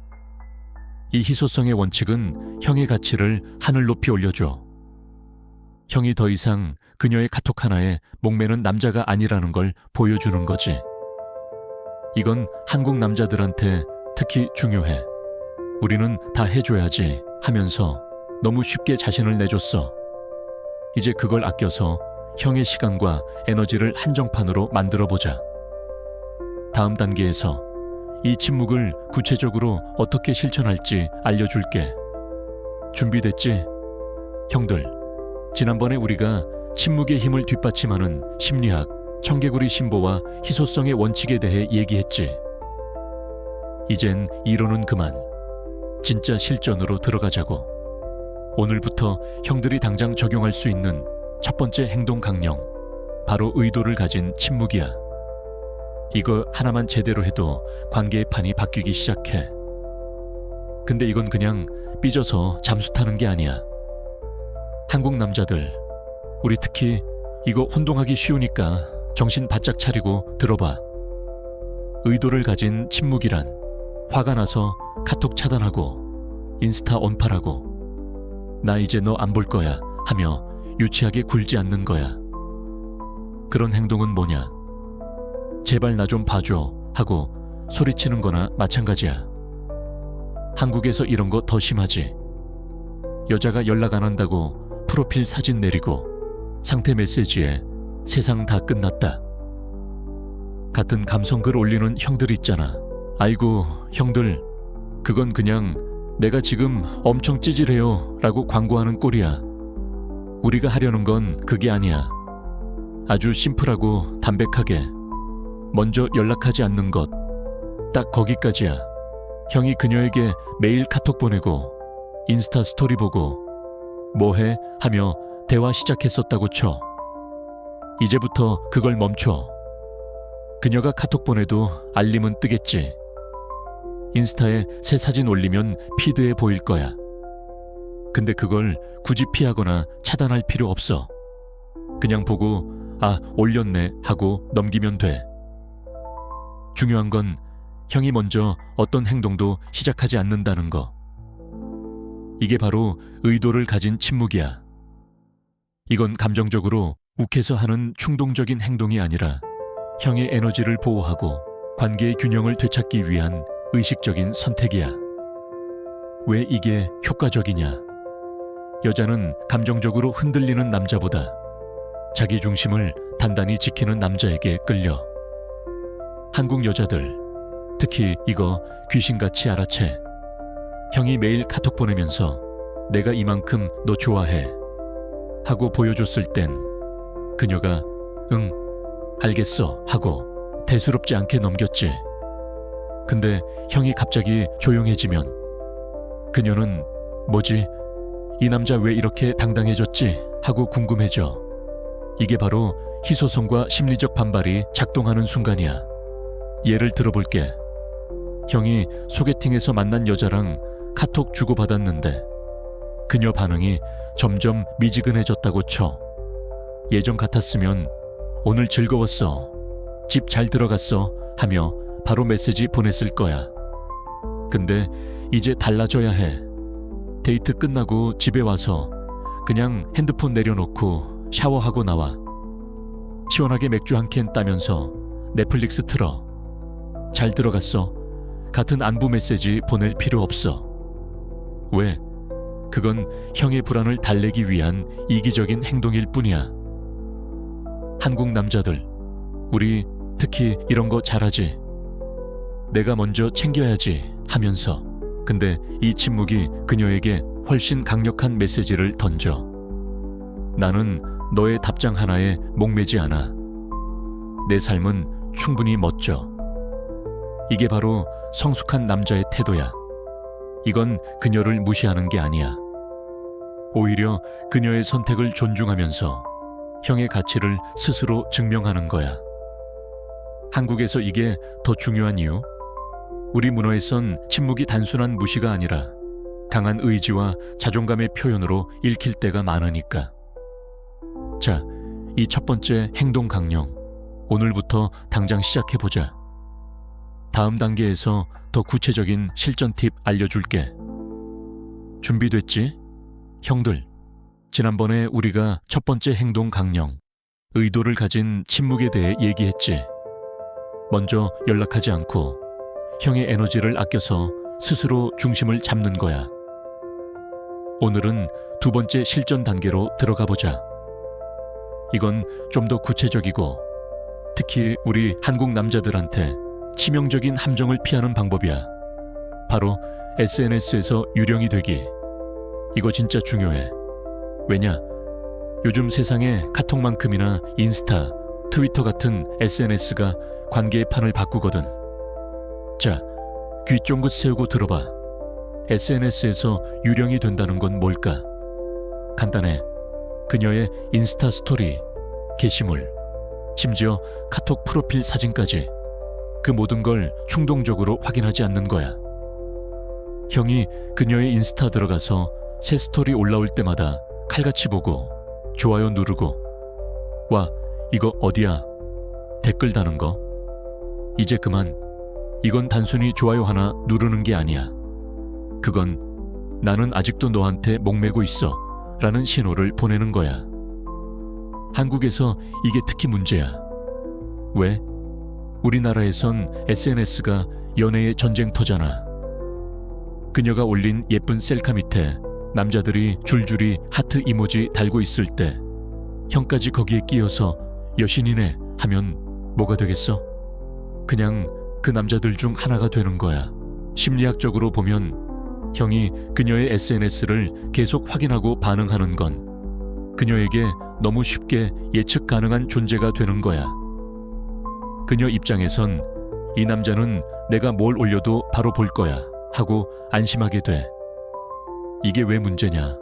이 희소성의 원칙은 형의 가치를 하늘 높이 올려줘. 형이 더 이상 그녀의 카톡 하나에 목매는 남자가 아니라는 걸 보여주는 거지. 이건 한국 남자들한테 특히 중요해. 우리는 다 해줘야지 하면서 너무 쉽게 자신을 내줬어. 이제 그걸 아껴서 형의 시간과 에너지를 한정판으로 만들어보자. 다음 단계에서 이 침묵을 구체적으로 어떻게 실천할지 알려줄게. 준비됐지? 형들, 지난번에 우리가 침묵의 힘을 뒷받침하는 심리학, 청개구리 신보와 희소성의 원칙에 대해 얘기했지. 이젠 이론은 그만. 진짜 실전으로 들어가자고. 오늘부터 형들이 당장 적용할 수 있는 첫 번째 행동 강령, 바로 의도를 가진 침묵이야. 이거 하나만 제대로 해도 관계의 판이 바뀌기 시작해. 근데 이건 그냥 삐져서 잠수 타는 게 아니야. 한국 남자들, 우리 특히 이거 혼동하기 쉬우니까 정신 바짝 차리고 들어봐. 의도를 가진 침묵이란 화가 나서 카톡 차단하고 인스타 언팔하고 나 이제 너 안 볼 거야 하며 유치하게 굴지 않는 거야. 그런 행동은 뭐냐? 제발 나 좀 봐줘 하고 소리치는 거나 마찬가지야. 한국에서 이런 거 더 심하지. 여자가 연락 안 한다고 프로필 사진 내리고 상태 메시지에 세상 다 끝났다. 같은 감성글 올리는 형들 있잖아. 아이고 형들, 그건 그냥 내가 지금 엄청 찌질해요 라고 광고하는 꼴이야. 우리가 하려는 건 그게 아니야. 아주 심플하고 담백하게 먼저 연락하지 않는 것, 딱 거기까지야. 형이 그녀에게 매일 카톡 보내고 인스타 스토리 보고 뭐해? 하며 대화 시작했었다고 쳐. 이제부터 그걸 멈춰. 그녀가 카톡 보내도 알림은 뜨겠지. 인스타에 새 사진 올리면 피드에 보일 거야. 근데 그걸 굳이 피하거나 차단할 필요 없어. 그냥 보고 아, 올렸네 하고 넘기면 돼. 중요한 건 형이 먼저 어떤 행동도 시작하지 않는다는 거. 이게 바로 의도를 가진 침묵이야. 이건 감정적으로 욱해서 하는 충동적인 행동이 아니라 형의 에너지를 보호하고 관계의 균형을 되찾기 위한 의식적인 선택이야. 왜 이게 효과적이냐? 여자는 감정적으로 흔들리는 남자보다 자기 중심을 단단히 지키는 남자에게 끌려. 한국 여자들, 특히 이거 귀신같이 알아채. 형이 매일 카톡 보내면서 내가 이만큼 너 좋아해 하고 보여줬을 땐 그녀가 응, 알겠어 하고 대수롭지 않게 넘겼지. 근데 형이 갑자기 조용해지면 그녀는 뭐지? 이 남자 왜 이렇게 당당해졌지? 하고 궁금해져. 이게 바로 희소성과 심리적 반발이 작동하는 순간이야. 예를 들어볼게. 형이 소개팅에서 만난 여자랑 카톡 주고받았는데 그녀 반응이 점점 미지근해졌다고 쳐. 예전 같았으면 오늘 즐거웠어, 집 잘 들어갔어 하며 바로 메시지 보냈을 거야. 근데 이제 달라져야 해. 데이트 끝나고 집에 와서 그냥 핸드폰 내려놓고 샤워하고 나와. 시원하게 맥주 한 캔 따면서 넷플릭스 틀어. 잘 들어갔어. 같은 안부 메시지 보낼 필요 없어. 왜? 그건 형의 불안을 달래기 위한 이기적인 행동일 뿐이야. 한국 남자들, 우리 특히 이런 거 잘하지. 내가 먼저 챙겨야지 하면서. 근데 이 침묵이 그녀에게 훨씬 강력한 메시지를 던져. 나는 너의 답장 하나에 목매지 않아. 내 삶은 충분히 멋져. 이게 바로 성숙한 남자의 태도야. 이건 그녀를 무시하는 게 아니야. 오히려 그녀의 선택을 존중하면서 형의 가치를 스스로 증명하는 거야. 한국에서 이게 더 중요한 이유? 우리 문화에선 침묵이 단순한 무시가 아니라 강한 의지와 자존감의 표현으로 읽힐 때가 많으니까. 자, 이 첫 번째 행동 강령, 오늘부터 당장 시작해보자. 다음 단계에서 더 구체적인 실전 팁 알려줄게. 준비됐지? 형들, 지난번에 우리가 첫 번째 행동 강령, 의도를 가진 침묵에 대해 얘기했지. 먼저 연락하지 않고 형의 에너지를 아껴서 스스로 중심을 잡는 거야. 오늘은 두 번째 실전 단계로 들어가 보자. 이건 좀 더 구체적이고 특히 우리 한국 남자들한테 치명적인 함정을 피하는 방법이야. 바로 SNS에서 유령이 되기. 이거 진짜 중요해. 왜냐? 요즘 세상에 카톡만큼이나 인스타, 트위터 같은 SNS가 관계의 판을 바꾸거든. 자, 귀 쫑긋 세우고 들어봐. SNS에서 유령이 된다는 건 뭘까? 간단해. 그녀의 인스타 스토리, 게시물, 심지어 카톡 프로필 사진까지 그 모든 걸 충동적으로 확인하지 않는 거야. 형이 그녀의 인스타 들어가서 새 스토리 올라올 때마다 칼같이 보고 좋아요 누르고 와 이거 어디야? 댓글 다는 거. 이제 그만. 이건 단순히 좋아요 하나 누르는 게 아니야. 그건 나는 아직도 너한테 목매고 있어 라는 신호를 보내는 거야. 한국에서 이게 특히 문제야. 왜? 우리나라에선 SNS가 연애의 전쟁터잖아. 그녀가 올린 예쁜 셀카 밑에 남자들이 줄줄이 하트 이모지 달고 있을 때 형까지 거기에 끼어서 여신이네 하면 뭐가 되겠어? 그냥 그 남자들 중 하나가 되는 거야. 심리학적으로 보면 형이 그녀의 SNS를 계속 확인하고 반응하는 건 그녀에게 너무 쉽게 예측 가능한 존재가 되는 거야. 그녀 입장에선 이 남자는 내가 뭘 올려도 바로 볼 거야 하고 안심하게 돼. 이게 왜 문제냐?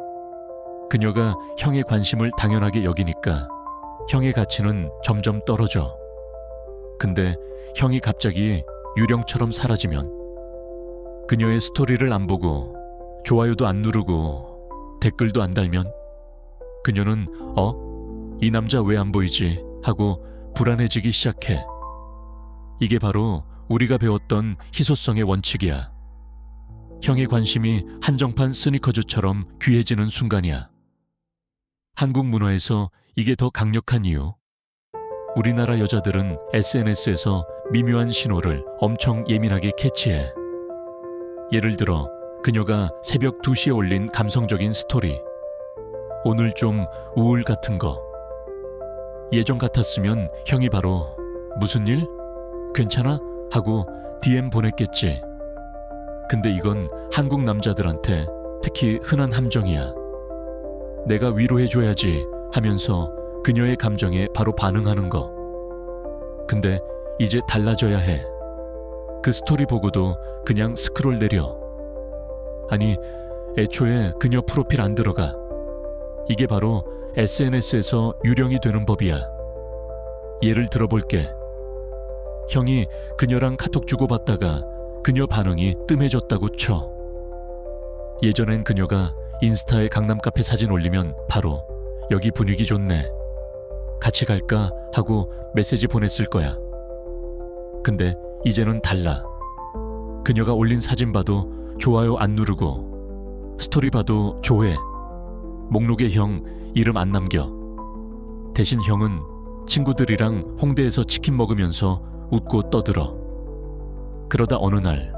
그녀가 형의 관심을 당연하게 여기니까 형의 가치는 점점 떨어져. 근데 형이 갑자기 유령처럼 사라지면 그녀의 스토리를 안 보고 좋아요도 안 누르고 댓글도 안 달면 그녀는 이 남자 왜 안 보이지? 하고 불안해지기 시작해. 이게 바로 우리가 배웠던 희소성의 원칙이야. 형의 관심이 한정판 스니커즈처럼 귀해지는 순간이야. 한국 문화에서 이게 더 강력한 이유. 우리나라 여자들은 SNS에서 미묘한 신호를 엄청 예민하게 캐치해. 예를 들어 그녀가 새벽 2시에 올린 감성적인 스토리. 오늘 좀 우울 같은 거. 예전 같았으면 형이 바로 무슨 일? 괜찮아? 하고 DM 보냈겠지. 근데 이건 한국 남자들한테 특히 흔한 함정이야. 내가 위로해줘야지 하면서 그녀의 감정에 바로 반응하는 거. 근데 이제 달라져야 해. 그 스토리 보고도 그냥 스크롤 내려. 아니, 애초에 그녀 프로필 안 들어가. 이게 바로 SNS에서 유령이 되는 법이야. 예를 들어볼게. 형이 그녀랑 카톡 주고받다가 그녀 반응이 뜸해졌다고 쳐. 예전엔 그녀가 인스타에 강남 카페 사진 올리면 바로 여기 분위기 좋네. 같이 갈까? 하고 메시지 보냈을 거야. 근데 이제는 달라. 그녀가 올린 사진 봐도 좋아요 안 누르고 스토리 봐도 조회. 목록에 형 이름 안 남겨. 대신 형은 친구들이랑 홍대에서 치킨 먹으면서 웃고 떠들어. 그러다 어느 날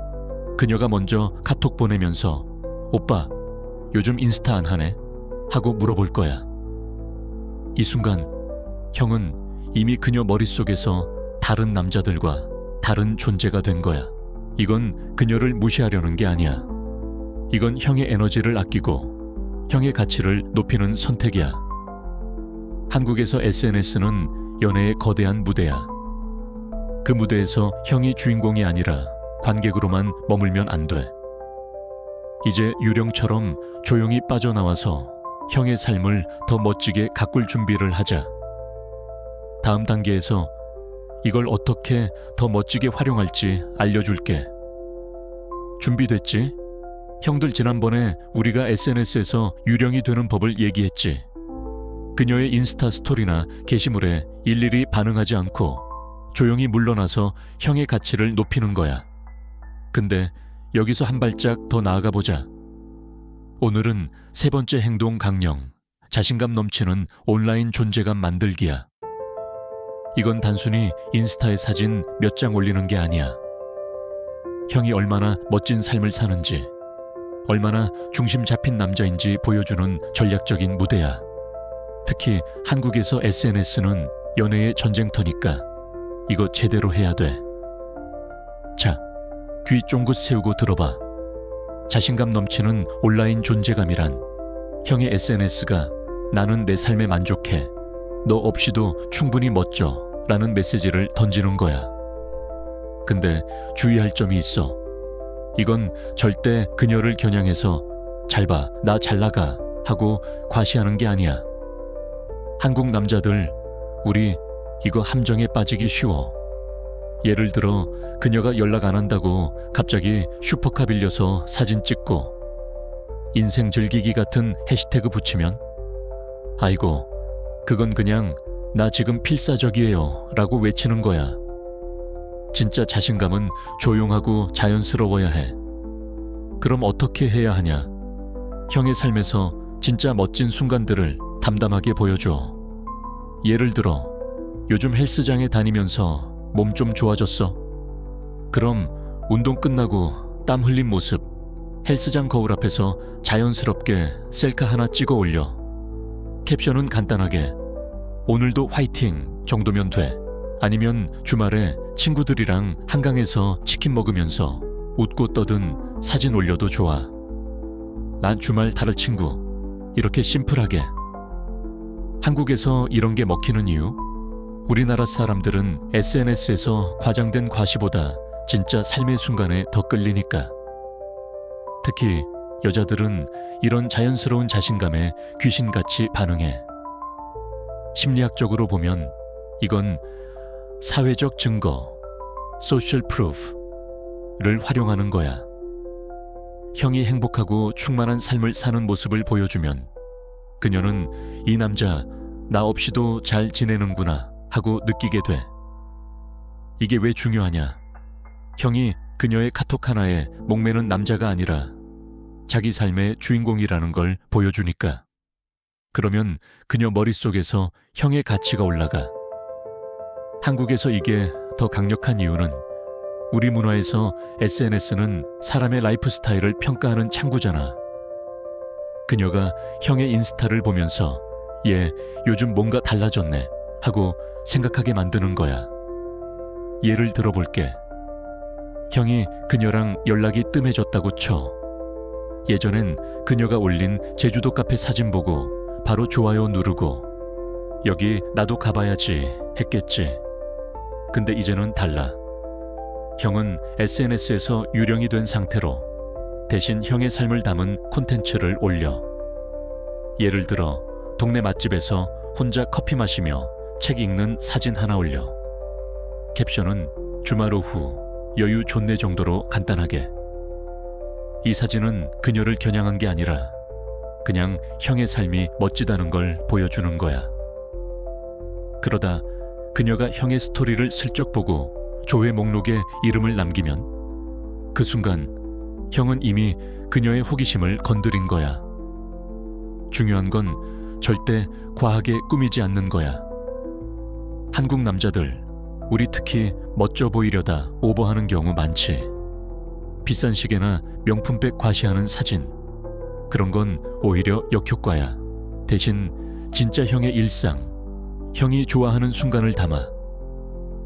그녀가 먼저 카톡 보내면서 오빠 요즘 인스타 안 하네? 하고 물어볼 거야. 이 순간 형은 이미 그녀 머릿속에서 다른 남자들과 다른 존재가 된 거야. 이건 그녀를 무시하려는 게 아니야. 이건 형의 에너지를 아끼고 형의 가치를 높이는 선택이야. 한국에서 SNS는 연애의 거대한 무대야. 그 무대에서 형이 주인공이 아니라 관객으로만 머물면 안 돼. 이제 유령처럼 조용히 빠져나와서 형의 삶을 더 멋지게 가꿀 준비를 하자. 다음 단계에서 이걸 어떻게 더 멋지게 활용할지 알려줄게. 준비됐지? 형들 지난번에 우리가 SNS에서 유령이 되는 법을 얘기했지. 그녀의 인스타 스토리나 게시물에 일일이 반응하지 않고 조용히 물러나서 형의 가치를 높이는 거야. 근데 여기서 한 발짝 더 나아가 보자. 오늘은 세 번째 행동 강령, 자신감 넘치는 온라인 존재감 만들기야. 이건 단순히 인스타에 사진 몇 장 올리는 게 아니야. 형이 얼마나 멋진 삶을 사는지, 얼마나 중심 잡힌 남자인지 보여주는 전략적인 무대야. 특히 한국에서 SNS는 연애의 전쟁터니까 이거 제대로 해야 돼. 자, 귀 쫑긋 세우고 들어봐. 자신감 넘치는 온라인 존재감이란 형의 SNS가 나는 내 삶에 만족해. 너 없이도 충분히 멋져. 라는 메시지를 던지는 거야. 근데 주의할 점이 있어. 이건 절대 그녀를 겨냥해서 잘 봐, 나 잘 나가 하고 과시하는 게 아니야. 한국 남자들, 우리 이거 함정에 빠지기 쉬워. 예를 들어 그녀가 연락 안 한다고 갑자기 슈퍼카 빌려서 사진 찍고 인생 즐기기 같은 해시태그 붙이면 아이고, 그건 그냥 나 지금 필사적이에요 라고 외치는 거야. 진짜 자신감은 조용하고 자연스러워야 해. 그럼 어떻게 해야 하냐? 형의 삶에서 진짜 멋진 순간들을 담담하게 보여줘. 예를 들어 요즘 헬스장에 다니면서 몸 좀 좋아졌어? 그럼 운동 끝나고 땀 흘린 모습 헬스장 거울 앞에서 자연스럽게 셀카 하나 찍어 올려. 캡션은 간단하게 오늘도 화이팅 정도면 돼. 아니면 주말에 친구들이랑 한강에서 치킨 먹으면서 웃고 떠든 사진 올려도 좋아. 난 주말 다를 친구. 이렇게 심플하게. 한국에서 이런 게 먹히는 이유? 우리나라 사람들은 SNS에서 과장된 과시보다 진짜 삶의 순간에 더 끌리니까. 특히 여자들은 이런 자연스러운 자신감에 귀신같이 반응해. 심리학적으로 보면 이건 사회적 증거, social proof를 활용하는 거야. 형이 행복하고 충만한 삶을 사는 모습을 보여주면 그녀는 이 남자 나 없이도 잘 지내는구나 하고 느끼게 돼. 이게 왜 중요하냐? 형이 그녀의 카톡 하나에 목매는 남자가 아니라 자기 삶의 주인공이라는 걸 보여주니까. 그러면 그녀 머릿속에서 형의 가치가 올라가. 한국에서 이게 더 강력한 이유는 우리 문화에서 SNS는 사람의 라이프 스타일을 평가하는 창구잖아. 그녀가 형의 인스타를 보면서 얘 요즘 뭔가 달라졌네 하고 생각하게 만드는 거야. 예를 들어볼게. 형이 그녀랑 연락이 뜸해졌다고 쳐. 예전엔 그녀가 올린 제주도 카페 사진 보고 바로 좋아요 누르고 여기 나도 가봐야지 했겠지. 근데 이제는 달라. 형은 SNS에서 유령이 된 상태로 대신 형의 삶을 담은 콘텐츠를 올려. 예를 들어 동네 맛집에서 혼자 커피 마시며 책 읽는 사진 하나 올려. 캡션은 주말 오후 여유 좋네 정도로 간단하게. 이 사진은 그녀를 겨냥한 게 아니라 그냥 형의 삶이 멋지다는 걸 보여주는 거야. 그러다 그녀가 형의 스토리를 슬쩍 보고 조회 목록에 이름을 남기면 그 순간 형은 이미 그녀의 호기심을 건드린 거야. 중요한 건 절대 과하게 꾸미지 않는 거야. 한국 남자들, 우리 특히 멋져 보이려다 오버하는 경우 많지. 비싼 시계나 명품백 과시하는 사진. 그런 건 오히려 역효과야. 대신 진짜 형의 일상, 형이 좋아하는 순간을 담아.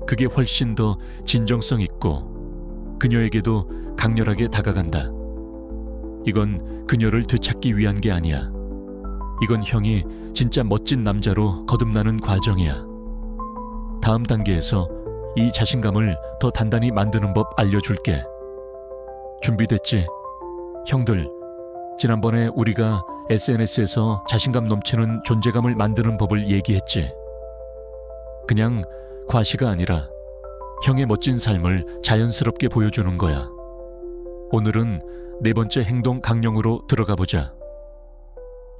그게 훨씬 더 진정성 있고 그녀에게도 강렬하게 다가간다. 이건 그녀를 되찾기 위한 게 아니야. 이건 형이 진짜 멋진 남자로 거듭나는 과정이야. 다음 단계에서 이 자신감을 더 단단히 만드는 법 알려줄게. 준비됐지? 형들, 지난번에 우리가 SNS에서 자신감 넘치는 존재감을 만드는 법을 얘기했지. 그냥 과시가 아니라 형의 멋진 삶을 자연스럽게 보여주는 거야. 오늘은 네 번째 행동 강령으로 들어가 보자.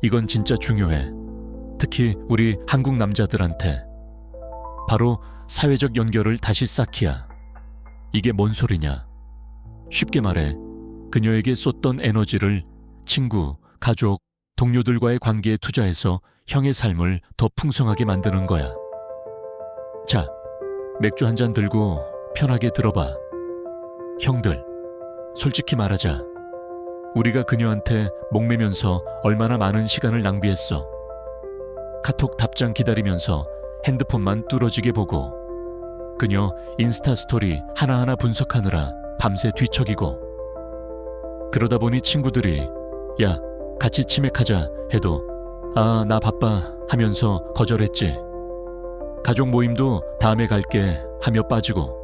이건 진짜 중요해. 특히 우리 한국 남자들한테. 바로 사회적 연결을 다시 쌓기야. 이게 뭔 소리냐? 쉽게 말해 그녀에게 쏟던 에너지를 친구, 가족, 동료들과의 관계에 투자해서 형의 삶을 더 풍성하게 만드는 거야. 자, 맥주 한 잔 들고 편하게 들어봐. 형들, 솔직히 말하자. 우리가 그녀한테 목매면서 얼마나 많은 시간을 낭비했어. 카톡 답장 기다리면서 핸드폰만 뚫어지게 보고, 그녀 인스타 스토리 하나하나 분석하느라 밤새 뒤척이고, 그러다 보니 친구들이 야, 같이 치맥하자 해도 아, 나 바빠 하면서 거절했지. 가족 모임도 다음에 갈게 하며 빠지고,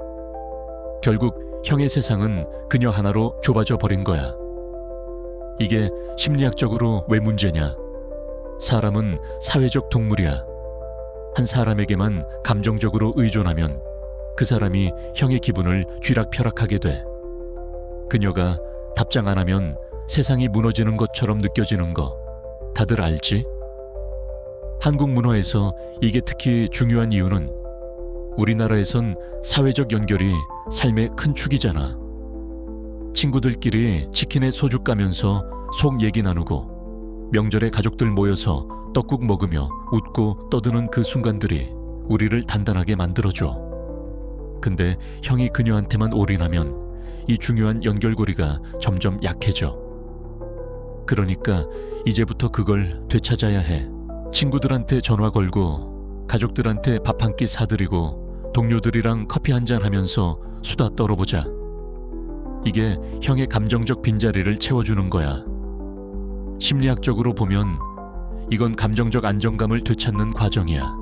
결국 형의 세상은 그녀 하나로 좁아져 버린 거야. 이게 심리학적으로 왜 문제냐? 사람은 사회적 동물이야. 한 사람에게만 감정적으로 의존하면 그 사람이 형의 기분을 쥐락펴락하게 돼. 그녀가 답장 안 하면 세상이 무너지는 것처럼 느껴지는 거 다들 알지? 한국 문화에서 이게 특히 중요한 이유는 우리나라에선 사회적 연결이 삶의 큰 축이잖아. 친구들끼리 치킨에 소주 까면서 속 얘기 나누고, 명절에 가족들 모여서 떡국 먹으며 웃고 떠드는 그 순간들이 우리를 단단하게 만들어줘. 근데 형이 그녀한테만 올인하면 이 중요한 연결고리가 점점 약해져. 그러니까 이제부터 그걸 되찾아야 해. 친구들한테 전화 걸고, 가족들한테 밥 한 끼 사드리고, 동료들이랑 커피 한잔 하면서 수다 떨어보자. 이게 형의 감정적 빈자리를 채워주는 거야. 심리학적으로 보면 이건 감정적 안정감을 되찾는 과정이야.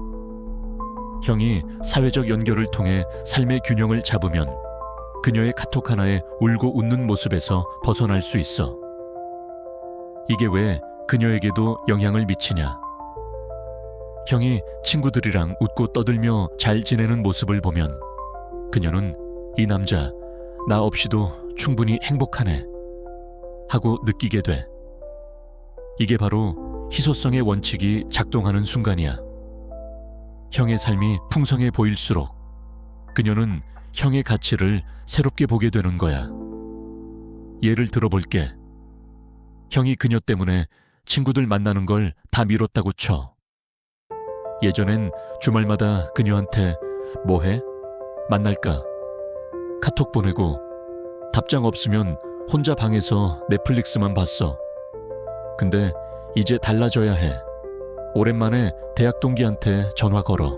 형이 사회적 연결을 통해 삶의 균형을 잡으면 그녀의 카톡 하나에 울고 웃는 모습에서 벗어날 수 있어. 이게 왜 그녀에게도 영향을 미치냐? 형이 친구들이랑 웃고 떠들며 잘 지내는 모습을 보면 그녀는 이 남자 나 없이도 충분히 행복하네 하고 느끼게 돼. 이게 바로 희소성의 원칙이 작동하는 순간이야. 형의 삶이 풍성해 보일수록 그녀는 형의 가치를 새롭게 보게 되는 거야. 예를 들어볼게. 형이 그녀 때문에 친구들 만나는 걸 다 미뤘다고 쳐. 예전엔 주말마다 그녀한테 뭐해? 만날까? 카톡 보내고 답장 없으면 혼자 방에서 넷플릭스만 봤어. 근데 이제 달라져야 해. 오랜만에 대학 동기한테 전화 걸어.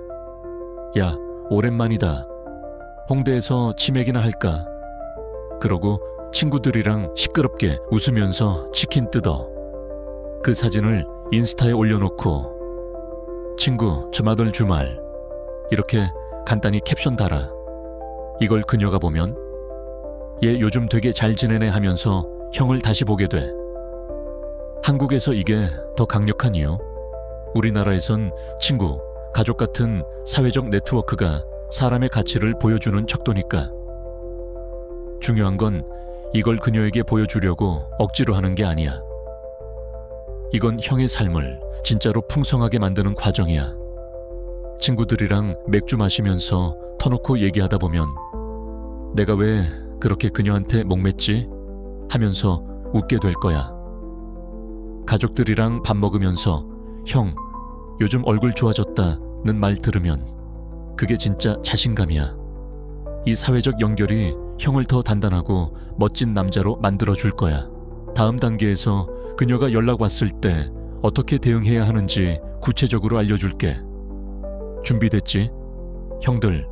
야, 오랜만이다. 홍대에서 치맥이나 할까? 그러고 친구들이랑 시끄럽게 웃으면서 치킨 뜯어. 그 사진을 인스타에 올려놓고 친구 저마들 주말 이렇게 간단히 캡션 달아. 이걸 그녀가 보면 얘 요즘 되게 잘 지내네 하면서 형을 다시 보게 돼. 한국에서 이게 더 강력한 이유. 우리나라에선 친구, 가족 같은 사회적 네트워크가 사람의 가치를 보여주는 척도니까. 중요한 건 이걸 그녀에게 보여주려고 억지로 하는 게 아니야. 이건 형의 삶을 진짜로 풍성하게 만드는 과정이야. 친구들이랑 맥주 마시면서 터놓고 얘기하다 보면 내가 왜 그렇게 그녀한테 목맸지? 하면서 웃게 될 거야. 가족들이랑 밥 먹으면서 형, 요즘 얼굴 좋아졌다는 말 들으면 그게 진짜 자신감이야. 이 사회적 연결이 형을 더 단단하고 멋진 남자로 만들어줄 거야. 다음 단계에서 그녀가 연락 왔을 때 어떻게 대응해야 하는지 구체적으로 알려줄게. 준비됐지? 형들,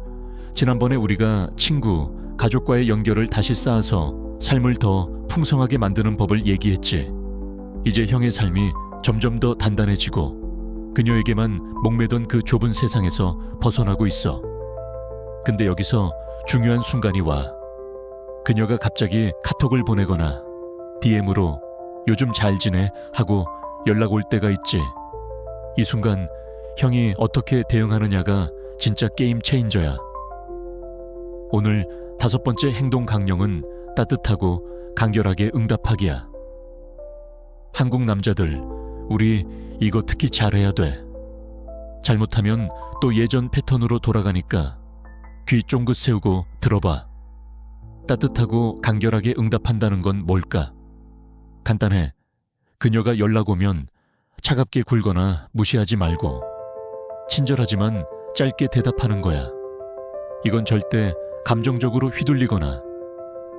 지난번에 우리가 친구, 가족과의 연결을 다시 쌓아서 삶을 더 풍성하게 만드는 법을 얘기했지. 이제 형의 삶이 점점 더 단단해지고 그녀에게만 목매던 그 좁은 세상에서 벗어나고 있어. 근데 여기서 중요한 순간이 와. 그녀가 갑자기 카톡을 보내거나 DM으로 요즘 잘 지내? 하고 연락 올 때가 있지. 이 순간 형이 어떻게 대응하느냐가 진짜 게임 체인저야. 오늘 5번째 행동 강령은 따뜻하고 간결하게 응답하기야. 한국 남자들, 우리 이거 특히 잘해야 돼. 잘못하면 또 예전 패턴으로 돌아가니까 귀 쫑긋 세우고 들어봐. 따뜻하고 간결하게 응답한다는 건 뭘까? 간단해. 그녀가 연락 오면 차갑게 굴거나 무시하지 말고 친절하지만 짧게 대답하는 거야. 이건 절대 감정적으로 휘둘리거나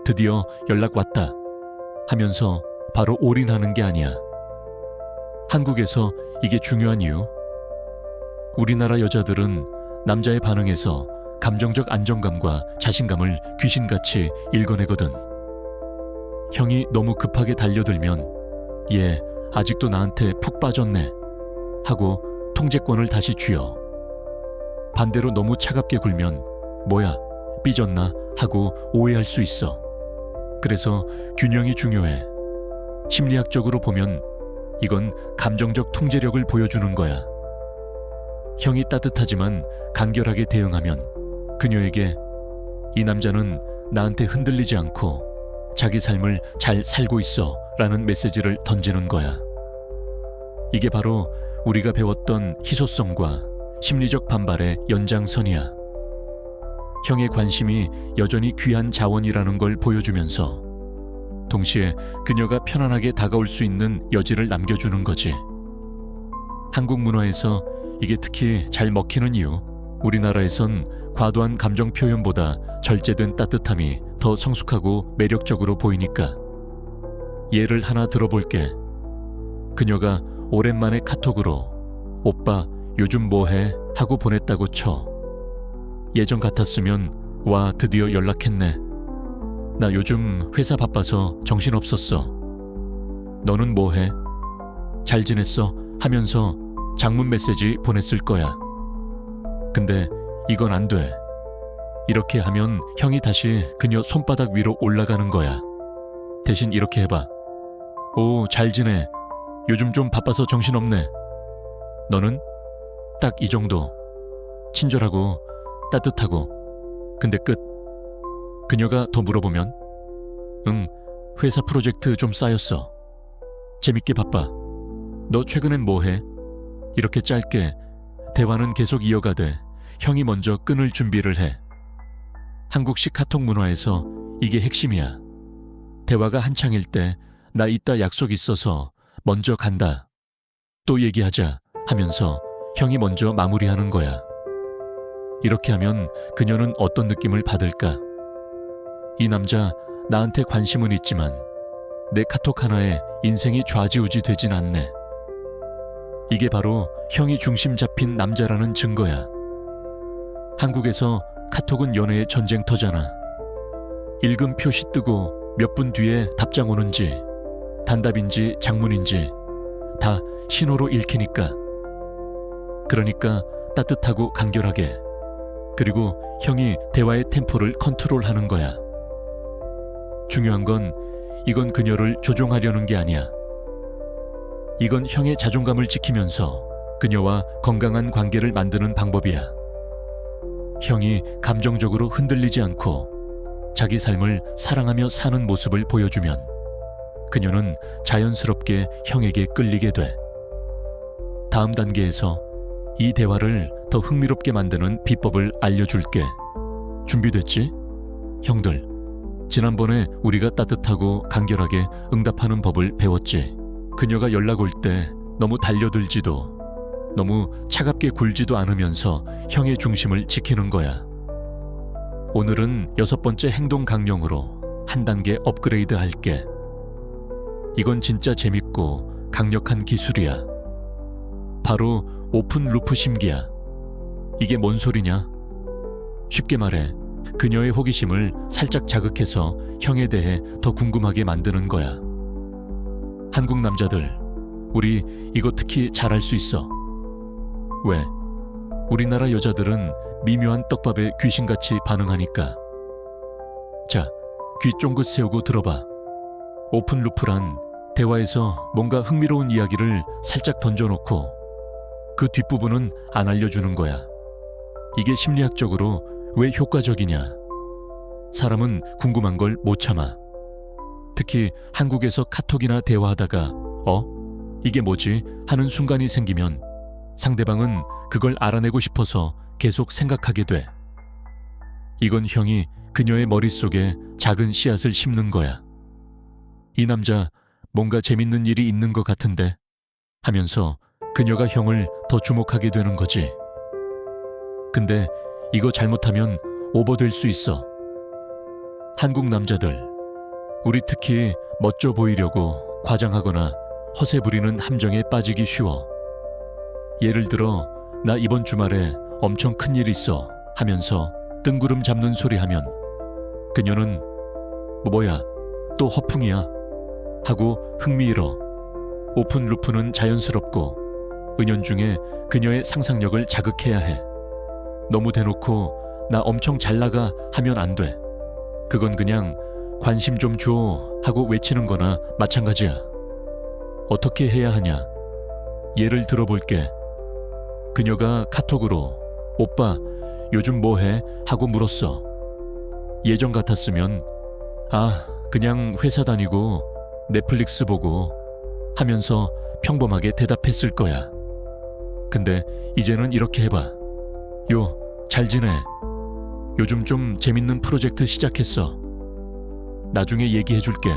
드디어 연락 왔다 하면서 바로 올인하는 게 아니야. 한국에서 이게 중요한 이유. 우리나라 여자들은 남자의 반응에서 감정적 안정감과 자신감을 귀신같이 읽어내거든. 형이 너무 급하게 달려들면 얘 아직도 나한테 푹 빠졌네 하고 통제권을 다시 쥐어. 반대로 너무 차갑게 굴면 뭐야 삐졌나 하고 오해할 수 있어. 그래서 균형이 중요해. 심리학적으로 보면 이건 감정적 통제력을 보여주는 거야. 형이 따뜻하지만 간결하게 대응하면 그녀에게 이 남자는 나한테 흔들리지 않고 자기 삶을 잘 살고 있어 라는 메시지를 던지는 거야. 이게 바로 우리가 배웠던 희소성과 심리적 반발의 연장선이야. 형의 관심이 여전히 귀한 자원이라는 걸 보여주면서 동시에 그녀가 편안하게 다가올 수 있는 여지를 남겨주는 거지. 한국 문화에서 이게 특히 잘 먹히는 이유. 우리나라에선 과도한 감정 표현보다 절제된 따뜻함이 더 성숙하고 매력적으로 보이니까. 예를 하나 들어볼게. 그녀가 오랜만에 카톡으로 오빠 요즘 뭐해? 하고 보냈다고 쳐. 예전 같았으면 와 드디어 연락했네. 나 요즘 회사 바빠서 정신없었어. 너는 뭐해? 잘 지냈어? 하면서 장문 메시지 보냈을 거야. 근데 이건 안 돼. 이렇게 하면 형이 다시 그녀 손바닥 위로 올라가는 거야. 대신 이렇게 해봐. 오, 잘 지내. 요즘 좀 바빠서 정신없네. 너는? 딱 이 정도. 친절하고 따뜻하고. 근데 끝. 그녀가 더 물어보면 응, 회사 프로젝트 좀 쌓였어. 재밌게 바빠. 너 최근엔 뭐해? 이렇게 짧게 대화는 계속 이어가되 형이 먼저 끊을 준비를 해. 한국식 카톡 문화에서 이게 핵심이야. 대화가 한창일 때 나 이따 약속 있어서 먼저 간다. 또 얘기하자 하면서 형이 먼저 마무리하는 거야. 이렇게 하면 그녀는 어떤 느낌을 받을까? 이 남자 나한테 관심은 있지만 내 카톡 하나에 인생이 좌지우지 되진 않네. 이게 바로 형이 중심 잡힌 남자라는 증거야. 한국에서 카톡은 연애의 전쟁터잖아. 읽음 표시 뜨고 몇 분 뒤에 답장 오는지 단답인지 장문인지 다 신호로 읽히니까. 그러니까 따뜻하고 간결하게. 그리고 형이 대화의 템포를 컨트롤하는 거야. 중요한 건 이건 그녀를 조종하려는 게 아니야. 이건 형의 자존감을 지키면서 그녀와 건강한 관계를 만드는 방법이야. 형이 감정적으로 흔들리지 않고 자기 삶을 사랑하며 사는 모습을 보여주면 그녀는 자연스럽게 형에게 끌리게 돼. 다음 단계에서 이 대화를 더 흥미롭게 만드는 비법을 알려줄게. 준비됐지? 형들, 지난번에 우리가 따뜻하고 간결하게 응답하는 법을 배웠지. 그녀가 연락 올 때 너무 달려들지도 너무 차갑게 굴지도 않으면서 형의 중심을 지키는 거야. 오늘은 6번째 행동 강령으로 한 단계 업그레이드 할게. 이건 진짜 재밌고 강력한 기술이야. 바로 오픈 루프 심기야. 이게 뭔 소리냐? 쉽게 말해 그녀의 호기심을 살짝 자극해서 형에 대해 더 궁금하게 만드는 거야. 한국 남자들, 우리 이거 특히 잘할 수 있어. 왜? 우리나라 여자들은 미묘한 떡밥에 귀신같이 반응하니까. 자, 귀 쫑긋 세우고 들어봐. 오픈 루프란 대화에서 뭔가 흥미로운 이야기를 살짝 던져놓고 그 뒷부분은 안 알려주는 거야. 이게 심리학적으로 왜 효과적이냐? 사람은 궁금한 걸 못 참아. 특히 한국에서 카톡이나 대화하다가 이게 뭐지? 하는 순간이 생기면 상대방은 그걸 알아내고 싶어서 계속 생각하게 돼. 이건 형이 그녀의 머릿속에 작은 씨앗을 심는 거야. 이 남자 뭔가 재밌는 일이 있는 것 같은데 하면서 그녀가 형을 더 주목하게 되는 거지. 근데 이거 잘못하면 오버될 수 있어. 한국 남자들, 우리 특히 멋져 보이려고 과장하거나 허세 부리는 함정에 빠지기 쉬워. 예를 들어 나 이번 주말에 엄청 큰일 있어 하면서 뜬구름 잡는 소리 하면 그녀는 뭐야 또 허풍이야 하고 흥미 잃어. 오픈 루프는 자연스럽고 은연중에 그녀의 상상력을 자극해야 해. 너무 대놓고 나 엄청 잘 나가 하면 안 돼. 그건 그냥 관심 좀 줘 하고 외치는 거나 마찬가지야. 어떻게 해야 하냐? 예를 들어볼게. 그녀가 카톡으로 오빠 요즘 뭐 해? 하고 물었어. 예전 같았으면 아 그냥 회사 다니고 넷플릭스 보고 하면서 평범하게 대답했을 거야. 근데 이제는 이렇게 해봐. 요, 잘 지내. 요즘 좀 재밌는 프로젝트 시작했어. 나중에 얘기해줄게.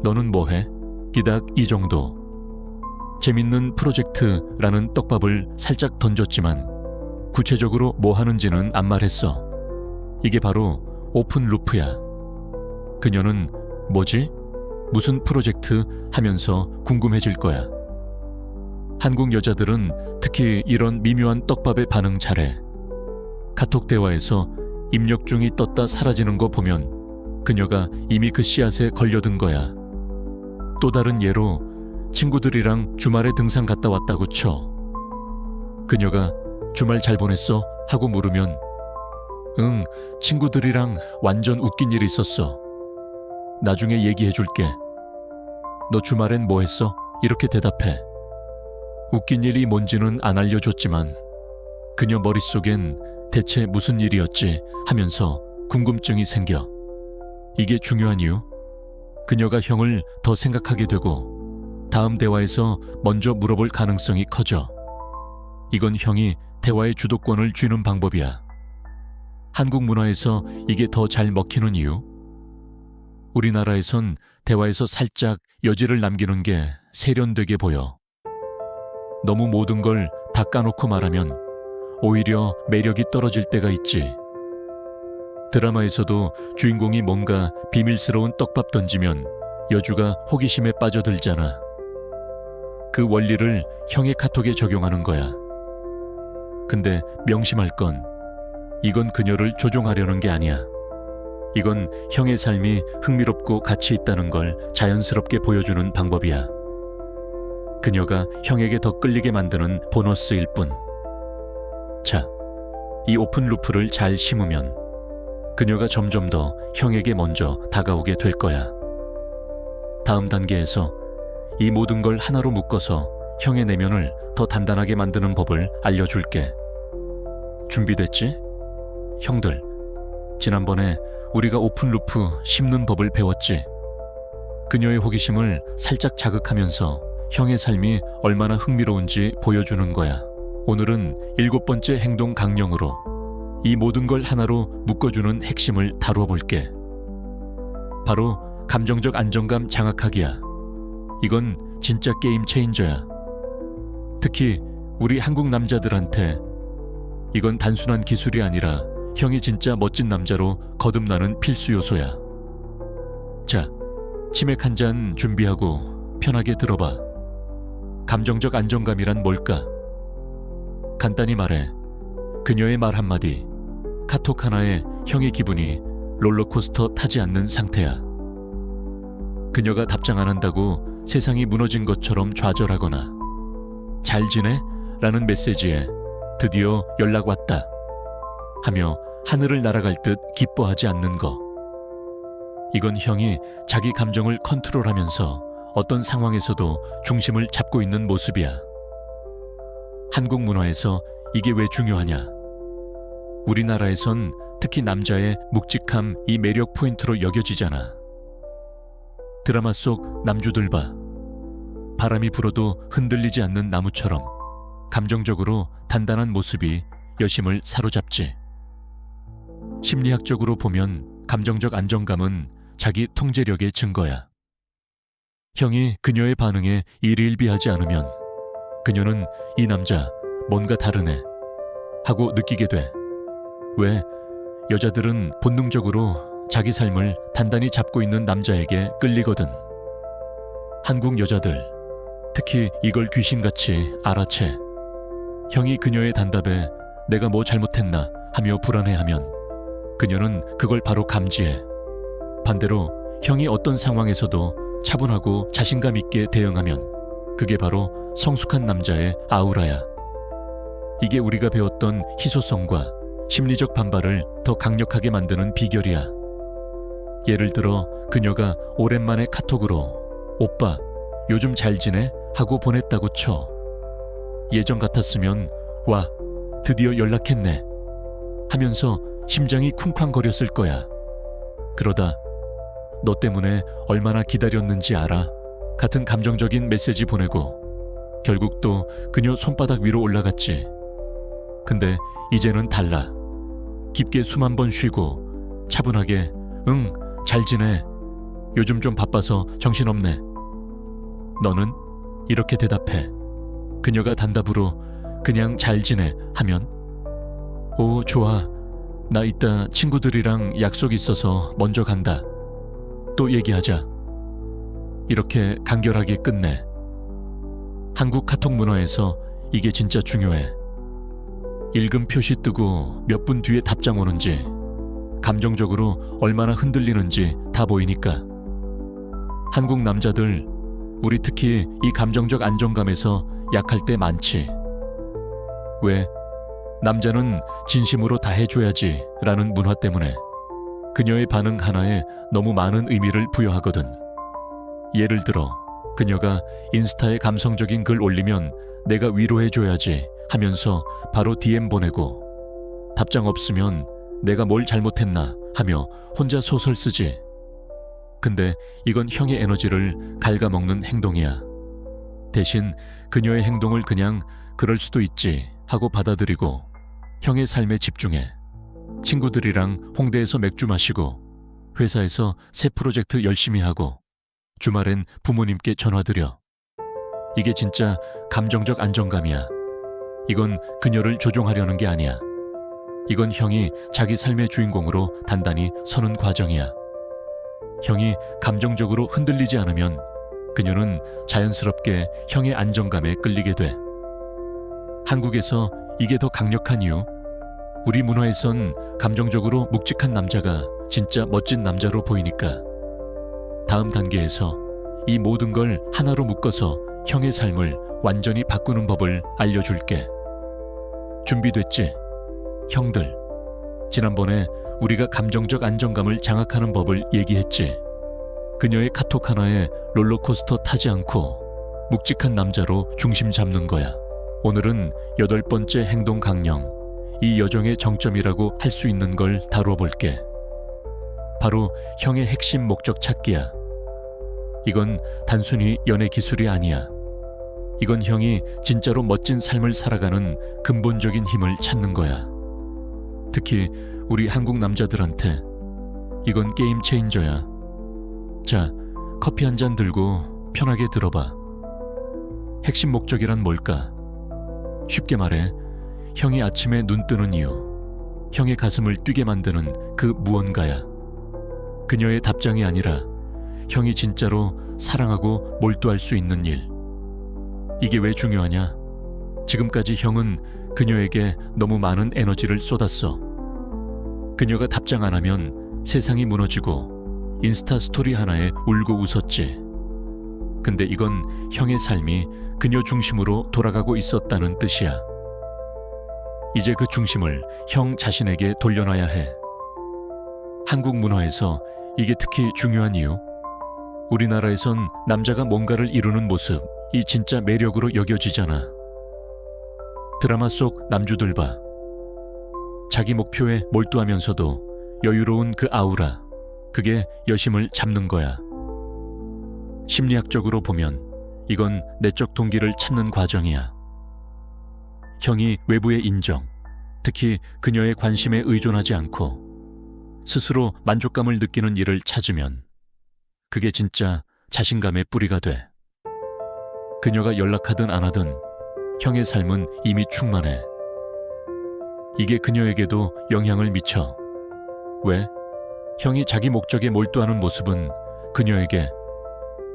너는 뭐 해? 기닥 이 정도. 재밌는 프로젝트라는 떡밥을 살짝 던졌지만 구체적으로 뭐 하는지는 안 말했어. 이게 바로 오픈 루프야. 그녀는 뭐지? 무슨 프로젝트? 하면서 궁금해질 거야. 한국 여자들은 특히 이런 미묘한 떡밥에 반응 잘해. 카톡 대화에서 입력중이 떴다 사라지는 거 보면 그녀가 이미 그 씨앗에 걸려든 거야. 또 다른 예로 친구들이랑 주말에 등산 갔다 왔다고 쳐. 그녀가 주말 잘 보냈어? 하고 물으면 응, 친구들이랑 완전 웃긴 일이 있었어. 나중에 얘기해줄게. 너 주말엔 뭐 했어? 이렇게 대답해. 웃긴 일이 뭔지는 안 알려줬지만 그녀 머릿속엔 대체 무슨 일이었지 하면서 궁금증이 생겨. 이게 중요한 이유? 그녀가 형을 더 생각하게 되고 다음 대화에서 먼저 물어볼 가능성이 커져. 이건 형이 대화의 주도권을 쥐는 방법이야. 한국 문화에서 이게 더 잘 먹히는 이유? 우리나라에선 대화에서 살짝 여지를 남기는 게 세련되게 보여. 너무 모든 걸 다 까놓고 말하면 오히려 매력이 떨어질 때가 있지. 드라마에서도 주인공이 뭔가 비밀스러운 떡밥 던지면 여주가 호기심에 빠져들잖아. 그 원리를 형의 카톡에 적용하는 거야. 근데 명심할 건 이건 그녀를 조종하려는 게 아니야. 이건 형의 삶이 흥미롭고 가치 있다는 걸 자연스럽게 보여주는 방법이야. 그녀가 형에게 더 끌리게 만드는 보너스일 뿐. 자, 이 오픈 루프를 잘 심으면 그녀가 점점 더 형에게 먼저 다가오게 될 거야. 다음 단계에서 이 모든 걸 하나로 묶어서 형의 내면을 더 단단하게 만드는 법을 알려줄게. 준비됐지? 형들, 지난번에 우리가 오픈 루프 심는 법을 배웠지. 그녀의 호기심을 살짝 자극하면서 형의 삶이 얼마나 흥미로운지 보여주는 거야. 오늘은 7번째 행동 강령으로 이 모든 걸 하나로 묶어주는 핵심을 다루어 볼게. 바로 감정적 안정감 장악하기야. 이건 진짜 게임 체인저야. 특히 우리 한국 남자들한테 이건 단순한 기술이 아니라 형이 진짜 멋진 남자로 거듭나는 필수 요소야. 자, 치맥 한 잔 준비하고 편하게 들어봐. 감정적 안정감이란 뭘까? 간단히 말해 그녀의 말 한마디, 카톡 하나에 형의 기분이 롤러코스터 타지 않는 상태야. 그녀가 답장 안 한다고 세상이 무너진 것처럼 좌절하거나 잘 지내? 라는 메시지에 드디어 연락 왔다 하며 하늘을 날아갈 듯 기뻐하지 않는 거. 이건 형이 자기 감정을 컨트롤하면서 어떤 상황에서도 중심을 잡고 있는 모습이야. 한국 문화에서 이게 왜 중요하냐? 우리나라에선 특히 남자의 묵직함 이 매력 포인트로 여겨지잖아. 드라마 속 남주들 봐. 바람이 불어도 흔들리지 않는 나무처럼 감정적으로 단단한 모습이 여심을 사로잡지. 심리학적으로 보면 감정적 안정감은 자기 통제력의 증거야. 형이 그녀의 반응에 일일비하지 않으면 그녀는 이 남자 뭔가 다르네 하고 느끼게 돼. 왜? 여자들은 본능적으로 자기 삶을 단단히 잡고 있는 남자에게 끌리거든. 한국 여자들, 특히 이걸 귀신같이 알아채. 형이 그녀의 단답에 내가 뭐 잘못했나 하며 불안해하면 그녀는 그걸 바로 감지해. 반대로 형이 어떤 상황에서도 차분하고 자신감 있게 대응하면 그게 바로 성숙한 남자의 아우라야. 이게 우리가 배웠던 희소성과 심리적 반발을 더 강력하게 만드는 비결이야. 예를 들어 그녀가 오랜만에 카톡으로 오빠 요즘 잘 지내? 하고 보냈다고 쳐. 예전 같았으면 와 드디어 연락했네 하면서 심장이 쿵쾅거렸을 거야. 그러다 너 때문에 얼마나 기다렸는지 알아? 같은 감정적인 메시지 보내고 결국 또 그녀 손바닥 위로 올라갔지. 근데 이제는 달라. 깊게 숨 한 번 쉬고 차분하게 응, 잘 지내. 요즘 좀 바빠서 정신없네. 너는? 이렇게 대답해. 그녀가 단답으로 그냥 잘 지내 하면 오, 좋아. 나 이따 친구들이랑 약속 있어서 먼저 간다. 또 얘기하자. 이렇게 간결하게 끝내. 한국 카톡 문화에서 이게 진짜 중요해. 읽음 표시 뜨고 몇 분 뒤에 답장 오는지, 감정적으로 얼마나 흔들리는지 다 보이니까. 한국 남자들, 우리 특히 이 감정적 안정감에서 약할 때 많지. 왜? 남자는 진심으로 다 해줘야지 라는 문화 때문에 그녀의 반응 하나에 너무 많은 의미를 부여하거든. 예를 들어 그녀가 인스타에 감성적인 글 올리면 내가 위로해줘야지 하면서 바로 DM 보내고, 답장 없으면 내가 뭘 잘못했나 하며 혼자 소설 쓰지. 근데 이건 형의 에너지를 갉아먹는 행동이야. 대신 그녀의 행동을 그냥 그럴 수도 있지 하고 받아들이고 형의 삶에 집중해. 친구들이랑 홍대에서 맥주 마시고 회사에서 새 프로젝트 열심히 하고 주말엔 부모님께 전화드려. 이게 진짜 감정적 안정감이야. 이건 그녀를 조종하려는 게 아니야. 이건 형이 자기 삶의 주인공으로 단단히 서는 과정이야. 형이 감정적으로 흔들리지 않으면 그녀는 자연스럽게 형의 안정감에 끌리게 돼. 한국에서 이게 더 강력한 이유? 우리 문화에선 감정적으로 묵직한 남자가 진짜 멋진 남자로 보이니까. 다음 단계에서 이 모든 걸 하나로 묶어서 형의 삶을 완전히 바꾸는 법을 알려줄게. 준비됐지? 형들, 지난번에 우리가 감정적 안정감을 장악하는 법을 얘기했지. 그녀의 카톡 하나에 롤러코스터 타지 않고 묵직한 남자로 중심 잡는 거야. 오늘은 8번째 행동 강령, 이 여정의 정점이라고 할 수 있는 걸 다루어 볼게. 바로 형의 핵심 목적 찾기야. 이건 단순히 연애 기술이 아니야. 이건 형이 진짜로 멋진 삶을 살아가는 근본적인 힘을 찾는 거야. 특히 우리 한국 남자들한테 이건 게임 체인저야. 자, 커피 한 잔 들고 편하게 들어봐. 핵심 목적이란 뭘까? 쉽게 말해, 형이 아침에 눈 뜨는 이유, 형의 가슴을 뛰게 만드는 그 무언가야. 그녀의 답장이 아니라 형이 진짜로 사랑하고 몰두할 수 있는 일. 이게 왜 중요하냐? 지금까지 형은 그녀에게 너무 많은 에너지를 쏟았어. 그녀가 답장 안 하면 세상이 무너지고 인스타 스토리 하나에 울고 웃었지. 근데 이건 형의 삶이 그녀 중심으로 돌아가고 있었다는 뜻이야. 이제 그 중심을 형 자신에게 돌려놔야 해. 한국 문화에서 이게 특히 중요한 이유? 우리나라에선 남자가 뭔가를 이루는 모습이 진짜 매력으로 여겨지잖아. 드라마 속 남주들 봐. 자기 목표에 몰두하면서도 여유로운 그 아우라, 그게 여심을 잡는 거야. 심리학적으로 보면 이건 내적 동기를 찾는 과정이야. 형이 외부의 인정, 특히 그녀의 관심에 의존하지 않고 스스로 만족감을 느끼는 일을 찾으면 그게 진짜 자신감의 뿌리가 돼. 그녀가 연락하든 안 하든 형의 삶은 이미 충만해. 이게 그녀에게도 영향을 미쳐. 왜? 형이 자기 목적에 몰두하는 모습은 그녀에게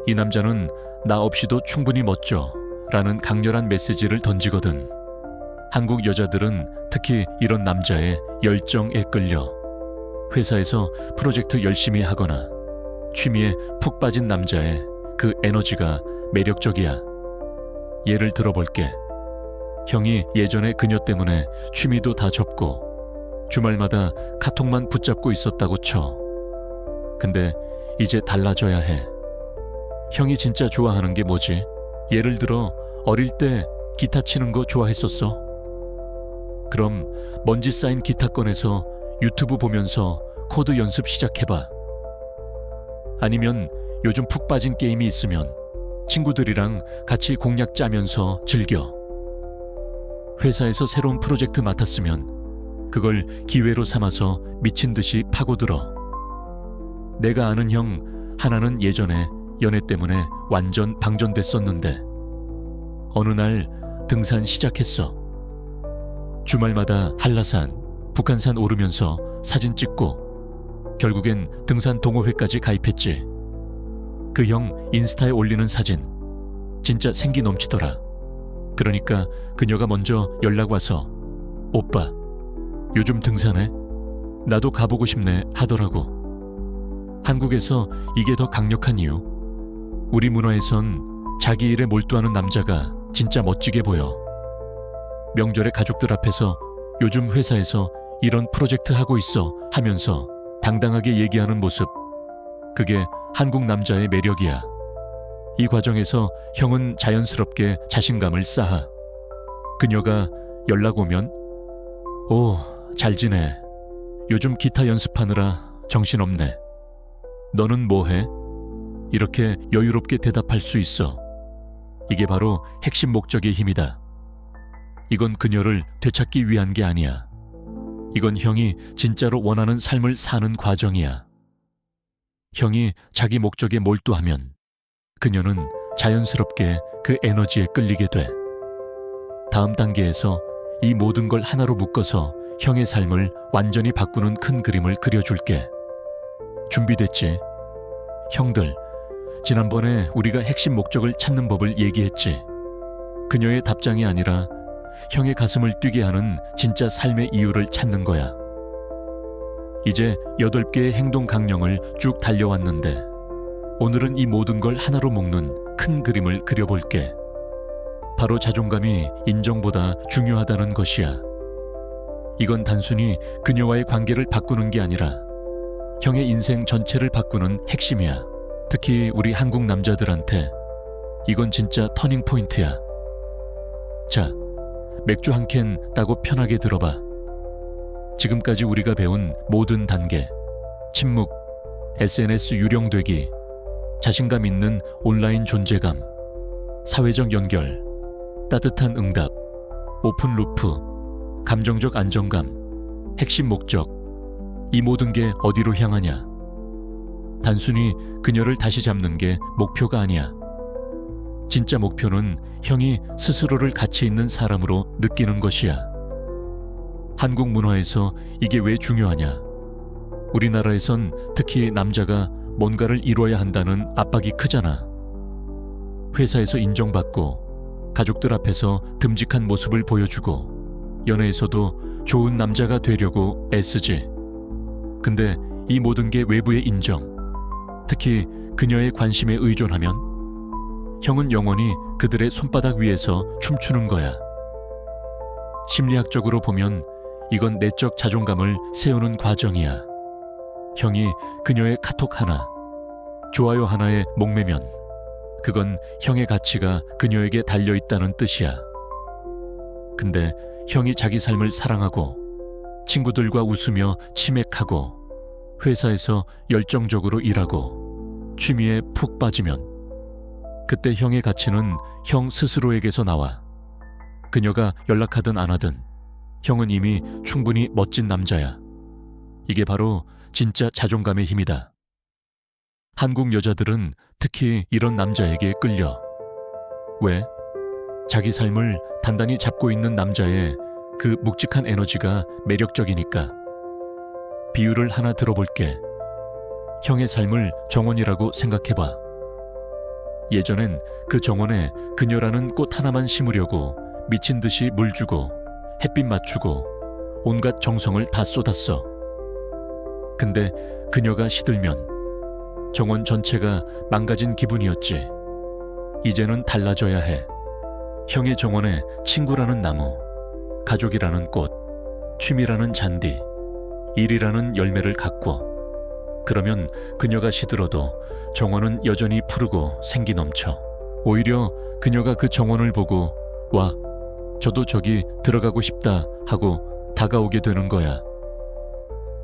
이 남자는 나 없이도 충분히 멋져 라는 강렬한 메시지를 던지거든. 한국 여자들은 특히 이런 남자의 열정에 끌려 회사에서 프로젝트 열심히 하거나 취미에 푹 빠진 남자의 그 에너지가 매력적이야. 예를 들어볼게. 형이 예전에 그녀 때문에 취미도 다 접고 주말마다 카톡만 붙잡고 있었다고 쳐. 근데 이제 달라져야 해. 형이 진짜 좋아하는 게 뭐지? 예를 들어 어릴 때 기타 치는 거 좋아했었어? 그럼 먼지 쌓인 기타 꺼내서 유튜브 보면서 코드 연습 시작해봐. 아니면 요즘 푹 빠진 게임이 있으면 친구들이랑 같이 공략 짜면서 즐겨. 회사에서 새로운 프로젝트 맡았으면 그걸 기회로 삼아서 미친 듯이 파고들어. 내가 아는 형 하나는 예전에 연애 때문에 완전 방전됐었는데 어느 날 등산 시작했어. 주말마다 한라산, 북한산 오르면서 사진 찍고 결국엔 등산 동호회까지 가입했지. 그 형 인스타에 올리는 사진 진짜 생기 넘치더라. 그러니까 그녀가 먼저 연락 와서 오빠 요즘 등산해? 나도 가보고 싶네 하더라고. 한국에서 이게 더 강력한 이유. 우리 문화에선 자기 일에 몰두하는 남자가 진짜 멋지게 보여. 명절에 가족들 앞에서 요즘 회사에서 이런 프로젝트 하고 있어 하면서 당당하게 얘기하는 모습. 그게 한국 남자의 매력이야. 이 과정에서 형은 자연스럽게 자신감을 쌓아. 그녀가 연락 오면 오, 잘 지내. 요즘 기타 연습하느라 정신없네. 너는 뭐 해? 이렇게 여유롭게 대답할 수 있어. 이게 바로 핵심 목적의 힘이다. 이건 그녀를 되찾기 위한 게 아니야. 이건 형이 진짜로 원하는 삶을 사는 과정이야. 형이 자기 목적에 몰두하면 그녀는 자연스럽게 그 에너지에 끌리게 돼. 다음 단계에서 이 모든 걸 하나로 묶어서 형의 삶을 완전히 바꾸는 큰 그림을 그려줄게. 준비됐지? 형들, 지난번에 우리가 핵심 목적을 찾는 법을 얘기했지. 그녀의 답장이 아니라 형의 가슴을 뛰게 하는 진짜 삶의 이유를 찾는 거야. 이제 8개의 행동 강령을 쭉 달려왔는데 오늘은 이 모든 걸 하나로 묶는 큰 그림을 그려볼게. 바로 자존감이 인정보다 중요하다는 것이야. 이건 단순히 그녀와의 관계를 바꾸는 게 아니라 형의 인생 전체를 바꾸는 핵심이야. 특히 우리 한국 남자들한테 이건 진짜 터닝 포인트야. 자, 맥주 한 캔 따고 편하게 들어봐. 지금까지 우리가 배운 모든 단계, 침묵, SNS 유령되기, 자신감 있는 온라인 존재감, 사회적 연결, 따뜻한 응답, 오픈 루프, 감정적 안정감, 핵심 목적, 이 모든 게 어디로 향하냐? 단순히 그녀를 다시 잡는 게 목표가 아니야. 진짜 목표는 형이 스스로를 가치 있는 사람으로 느끼는 것이야. 한국 문화에서 이게 왜 중요하냐? 우리나라에선 특히 남자가 뭔가를 이뤄야 한다는 압박이 크잖아. 회사에서 인정받고 가족들 앞에서 듬직한 모습을 보여주고 연애에서도 좋은 남자가 되려고 애쓰지. 근데 이 모든 게 외부의 인정, 특히 그녀의 관심에 의존하면 형은 영원히 그들의 손바닥 위에서 춤추는 거야. 심리학적으로 보면 이건 내적 자존감을 세우는 과정이야. 형이 그녀의 카톡 하나, 좋아요 하나에 목매면 그건 형의 가치가 그녀에게 달려있다는 뜻이야. 근데 형이 자기 삶을 사랑하고 친구들과 웃으며 치맥하고 회사에서 열정적으로 일하고 취미에 푹 빠지면 그때 형의 가치는 형 스스로에게서 나와. 그녀가 연락하든 안 하든 형은 이미 충분히 멋진 남자야. 이게 바로 진짜 자존감의 힘이다. 한국 여자들은 특히 이런 남자에게 끌려. 왜? 자기 삶을 단단히 잡고 있는 남자의 그 묵직한 에너지가 매력적이니까. 비유를 하나 들어볼게. 형의 삶을 정원이라고 생각해봐. 예전엔 그 정원에 그녀라는 꽃 하나만 심으려고 미친 듯이 물 주고 햇빛 맞추고 온갖 정성을 다 쏟았어. 근데 그녀가 시들면 정원 전체가 망가진 기분이었지. 이제는 달라져야 해. 형의 정원에 친구라는 나무, 가족이라는 꽃, 취미라는 잔디, 일이라는 열매를 가꿔. 그러면 그녀가 시들어도 정원은 여전히 푸르고 생기 넘쳐. 오히려 그녀가 그 정원을 보고 와, 저도 저기 들어가고 싶다 하고 다가오게 되는 거야.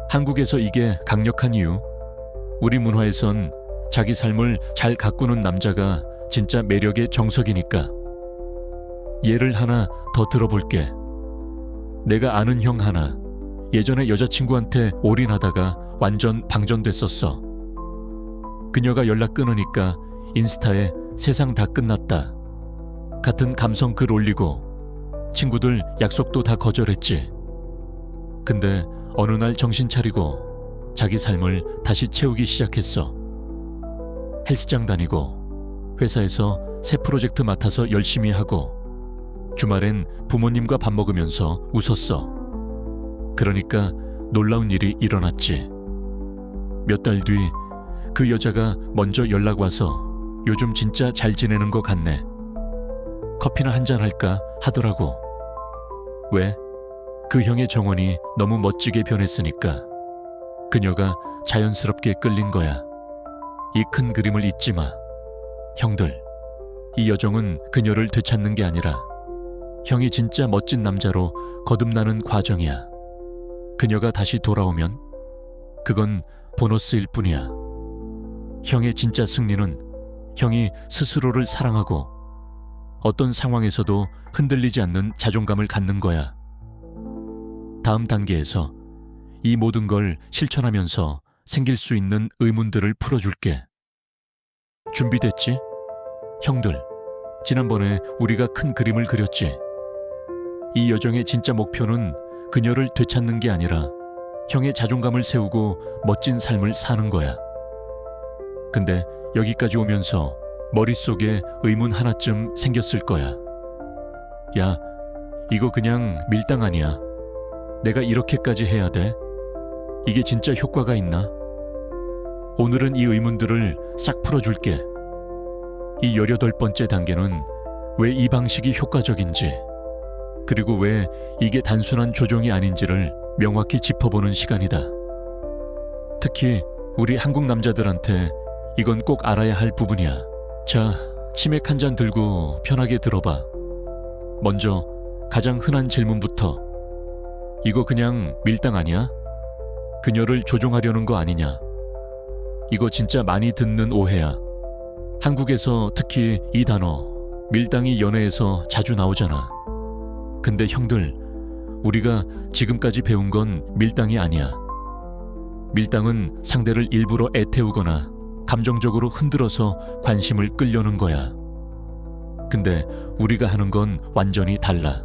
한국에서 이게 강력한 이유. 우리 문화에선 자기 삶을 잘 가꾸는 남자가 진짜 매력의 정석이니까. 예를 하나 더 들어볼게. 내가 아는 형 하나, 예전에 여자친구한테 올인하다가 완전 방전됐었어. 그녀가 연락 끊으니까 인스타에 세상 다 끝났다 같은 감성 글 올리고 친구들 약속도 다 거절했지. 근데 어느 날 정신 차리고 자기 삶을 다시 채우기 시작했어. 헬스장 다니고 회사에서 새 프로젝트 맡아서 열심히 하고 주말엔 부모님과 밥 먹으면서 웃었어. 그러니까 놀라운 일이 일어났지. 몇 달 뒤 그 여자가 먼저 연락 와서 요즘 진짜 잘 지내는 것 같네. 커피나 한잔 할까 하더라고. 왜? 그 형의 정원이 너무 멋지게 변했으니까. 그녀가 자연스럽게 끌린 거야. 이 큰 그림을 잊지 마. 형들, 이 여정은 그녀를 되찾는 게 아니라 형이 진짜 멋진 남자로 거듭나는 과정이야. 그녀가 다시 돌아오면 그건 보너스일 뿐이야. 형의 진짜 승리는 형이 스스로를 사랑하고 어떤 상황에서도 흔들리지 않는 자존감을 갖는 거야. 다음 단계에서 이 모든 걸 실천하면서 생길 수 있는 의문들을 풀어줄게. 준비됐지? 형들, 지난번에 우리가 큰 그림을 그렸지. 이 여정의 진짜 목표는 그녀를 되찾는 게 아니라 형의 자존감을 세우고 멋진 삶을 사는 거야. 근데 여기까지 오면서 머릿속에 의문 하나쯤 생겼을 거야. 야, 이거 그냥 밀당 아니야. 내가 이렇게까지 해야 돼? 이게 진짜 효과가 있나? 오늘은 이 의문들을 싹 풀어줄게. 이 18번째 단계는 왜 이 방식이 효과적인지, 그리고 왜 이게 단순한 조종이 아닌지를 명확히 짚어보는 시간이다. 특히 우리 한국 남자들한테 이건 꼭 알아야 할 부분이야. 자, 치맥 한 잔 들고 편하게 들어봐. 먼저 가장 흔한 질문부터. 이거 그냥 밀당 아니야? 그녀를 조종하려는 거 아니냐? 이거 진짜 많이 듣는 오해야. 한국에서 특히 이 단어, 밀당이 연애에서 자주 나오잖아. 근데 형들, 우리가 지금까지 배운 건 밀당이 아니야. 밀당은 상대를 일부러 애태우거나 감정적으로 흔들어서 관심을 끌려는 거야. 근데 우리가 하는 건 완전히 달라.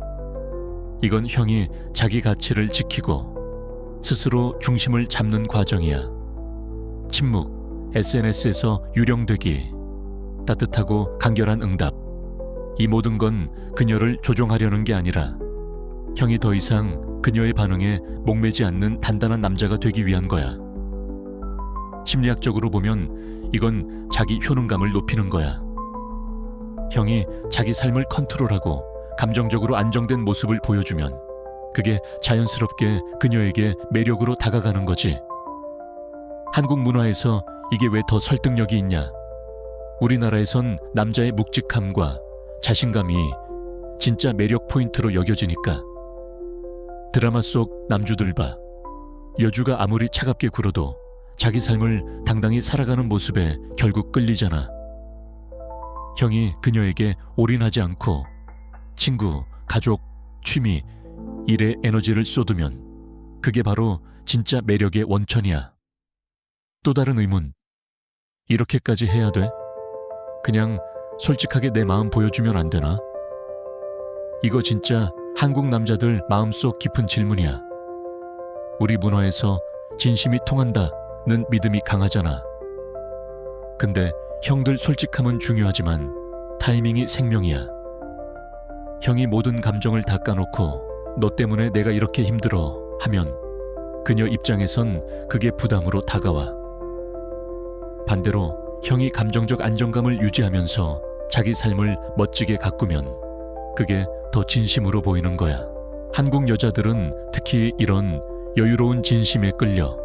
이건 형이 자기 가치를 지키고 스스로 중심을 잡는 과정이야. 침묵, SNS에서 유령되기, 따뜻하고 간결한 응답. 이 모든 건 그녀를 조종하려는 게 아니라 형이 더 이상 그녀의 반응에 목매지 않는 단단한 남자가 되기 위한 거야. 심리학적으로 보면 이건 자기 효능감을 높이는 거야. 형이 자기 삶을 컨트롤하고 감정적으로 안정된 모습을 보여주면 그게 자연스럽게 그녀에게 매력으로 다가가는 거지. 한국 문화에서 이게 왜 더 설득력이 있냐? 우리나라에선 남자의 묵직함과 자신감이 진짜 매력 포인트로 여겨지니까. 드라마 속 남주들 봐. 여주가 아무리 차갑게 굴어도 자기 삶을 당당히 살아가는 모습에 결국 끌리잖아. 형이 그녀에게 올인하지 않고 친구, 가족, 취미, 일에 에너지를 쏟으면 그게 바로 진짜 매력의 원천이야. 또 다른 의문. 이렇게까지 해야 돼? 그냥 솔직하게 내 마음 보여주면 안 되나? 이거 진짜 한국 남자들 마음속 깊은 질문이야. 우리 문화에서 진심이 통한다는 믿음이 강하잖아. 근데 형들 솔직함은 중요하지만 타이밍이 생명이야. 형이 모든 감정을 다 까놓고 너 때문에 내가 이렇게 힘들어 하면 그녀 입장에선 그게 부담으로 다가와. 반대로 형이 감정적 안정감을 유지하면서 자기 삶을 멋지게 가꾸면 그게 더 진심으로 보이는 거야. 한국 여자들은 특히 이런 여유로운 진심에 끌려.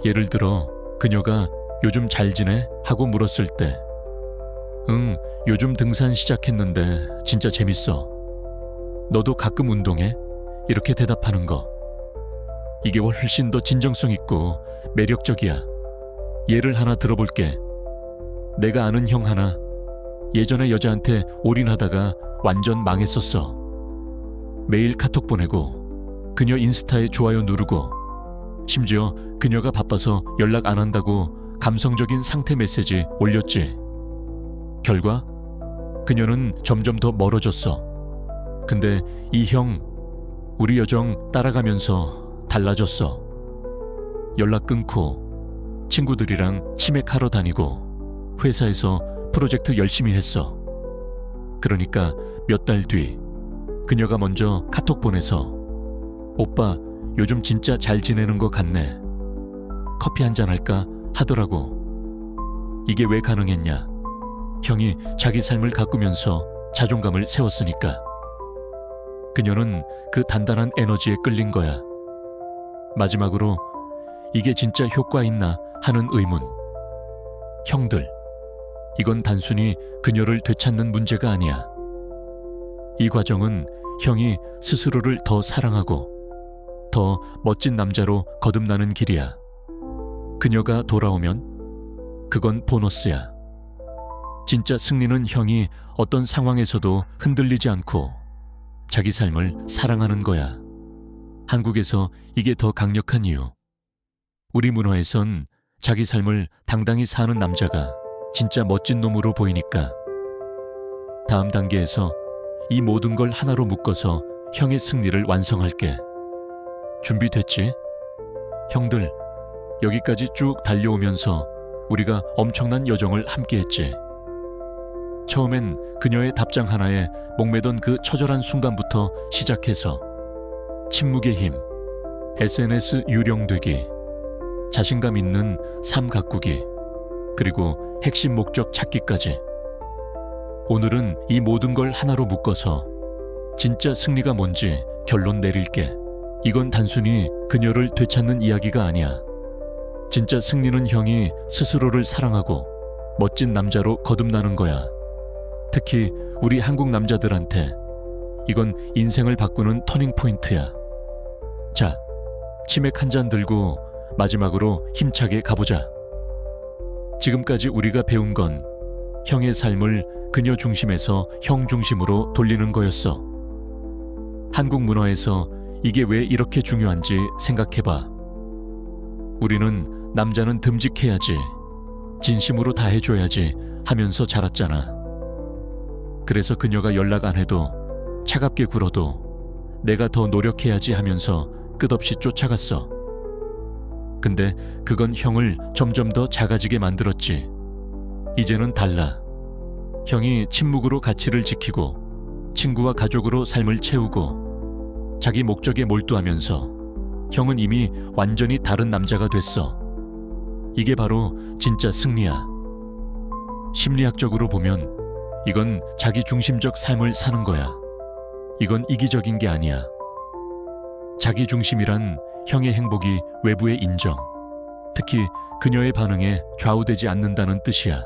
예를 들어 그녀가 요즘 잘 지내? 하고 물었을 때 응, 요즘 등산 시작했는데 진짜 재밌어. 너도 가끔 운동해? 이렇게 대답하는 거. 이게 훨씬 더 진정성 있고 매력적이야. 예를 하나 들어볼게. 내가 아는 형 하나 예전에 여자한테 올인하다가 완전 망했었어. 매일 카톡 보내고 그녀 인스타에 좋아요 누르고 심지어 그녀가 바빠서 연락 안 한다고 감성적인 상태 메시지 올렸지. 결과 그녀는 점점 더 멀어졌어. 근데 이 형 우리 여정 따라가면서 달라졌어. 연락 끊고 친구들이랑 치맥하러 다니고 회사에서 프로젝트 열심히 했어. 그러니까 몇 달 뒤 그녀가 먼저 카톡 보내서 오빠 요즘 진짜 잘 지내는 것 같네. 커피 한잔 할까? 하더라고. 이게 왜 가능했냐? 형이 자기 삶을 가꾸면서 자존감을 세웠으니까. 그녀는 그 단단한 에너지에 끌린 거야. 마지막으로 이게 진짜 효과 있나 하는 의문. 형들, 이건 단순히 그녀를 되찾는 문제가 아니야. 이 과정은 형이 스스로를 더 사랑하고 더 멋진 남자로 거듭나는 길이야. 그녀가 돌아오면 그건 보너스야. 진짜 승리는 형이 어떤 상황에서도 흔들리지 않고 자기 삶을 사랑하는 거야. 한국에서 이게 더 강력한 이유. 우리 문화에선 자기 삶을 당당히 사는 남자가 진짜 멋진 놈으로 보이니까. 다음 단계에서 이 모든 걸 하나로 묶어서 형의 승리를 완성할게. 준비됐지? 형들, 여기까지 쭉 달려오면서 우리가 엄청난 여정을 함께했지. 처음엔 그녀의 답장 하나에 목매던 그 처절한 순간부터 시작해서 침묵의 힘, SNS 유령되기, 자신감 있는 삶 가꾸기, 그리고 핵심 목적 찾기까지. 오늘은 이 모든 걸 하나로 묶어서 진짜 승리가 뭔지 결론 내릴게. 이건 단순히 그녀를 되찾는 이야기가 아니야. 진짜 승리는 형이 스스로를 사랑하고 멋진 남자로 거듭나는 거야. 특히 우리 한국 남자들한테 이건 인생을 바꾸는 터닝 포인트야. 자, 치맥 한 잔 들고 마지막으로 힘차게 가보자. 지금까지 우리가 배운 건 형의 삶을 그녀 중심에서 형 중심으로 돌리는 거였어. 한국 문화에서 이게 왜 이렇게 중요한지 생각해봐. 우리는 남자는 듬직해야지, 진심으로 다 해줘야지 하면서 자랐잖아. 그래서 그녀가 연락 안 해도 차갑게 굴어도 내가 더 노력해야지 하면서 끝없이 쫓아갔어. 근데 그건 형을 점점 더 작아지게 만들었지. 이제는 달라. 형이 침묵으로 가치를 지키고 친구와 가족으로 삶을 채우고 자기 목적에 몰두하면서 형은 이미 완전히 다른 남자가 됐어. 이게 바로 진짜 승리야. 심리학적으로 보면 이건 자기 중심적 삶을 사는 거야. 이건 이기적인 게 아니야. 자기 중심이란 형의 행복이 외부의 인정, 특히 그녀의 반응에 좌우되지 않는다는 뜻이야.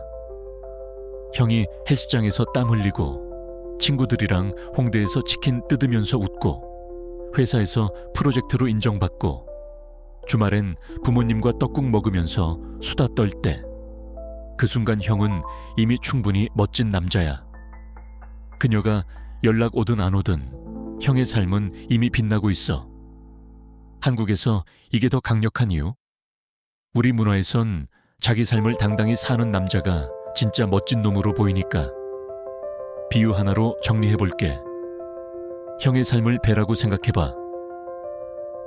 형이 헬스장에서 땀 흘리고 친구들이랑 홍대에서 치킨 뜯으면서 웃고 회사에서 프로젝트로 인정받고 주말엔 부모님과 떡국 먹으면서 수다 떨 때, 그 순간 형은 이미 충분히 멋진 남자야. 그녀가 연락 오든 안 오든 형의 삶은 이미 빛나고 있어. 한국에서 이게 더 강력한 이유? 우리 문화에선 자기 삶을 당당히 사는 남자가 진짜 멋진 놈으로 보이니까. 비유 하나로 정리해볼게. 형의 삶을 배라고 생각해봐.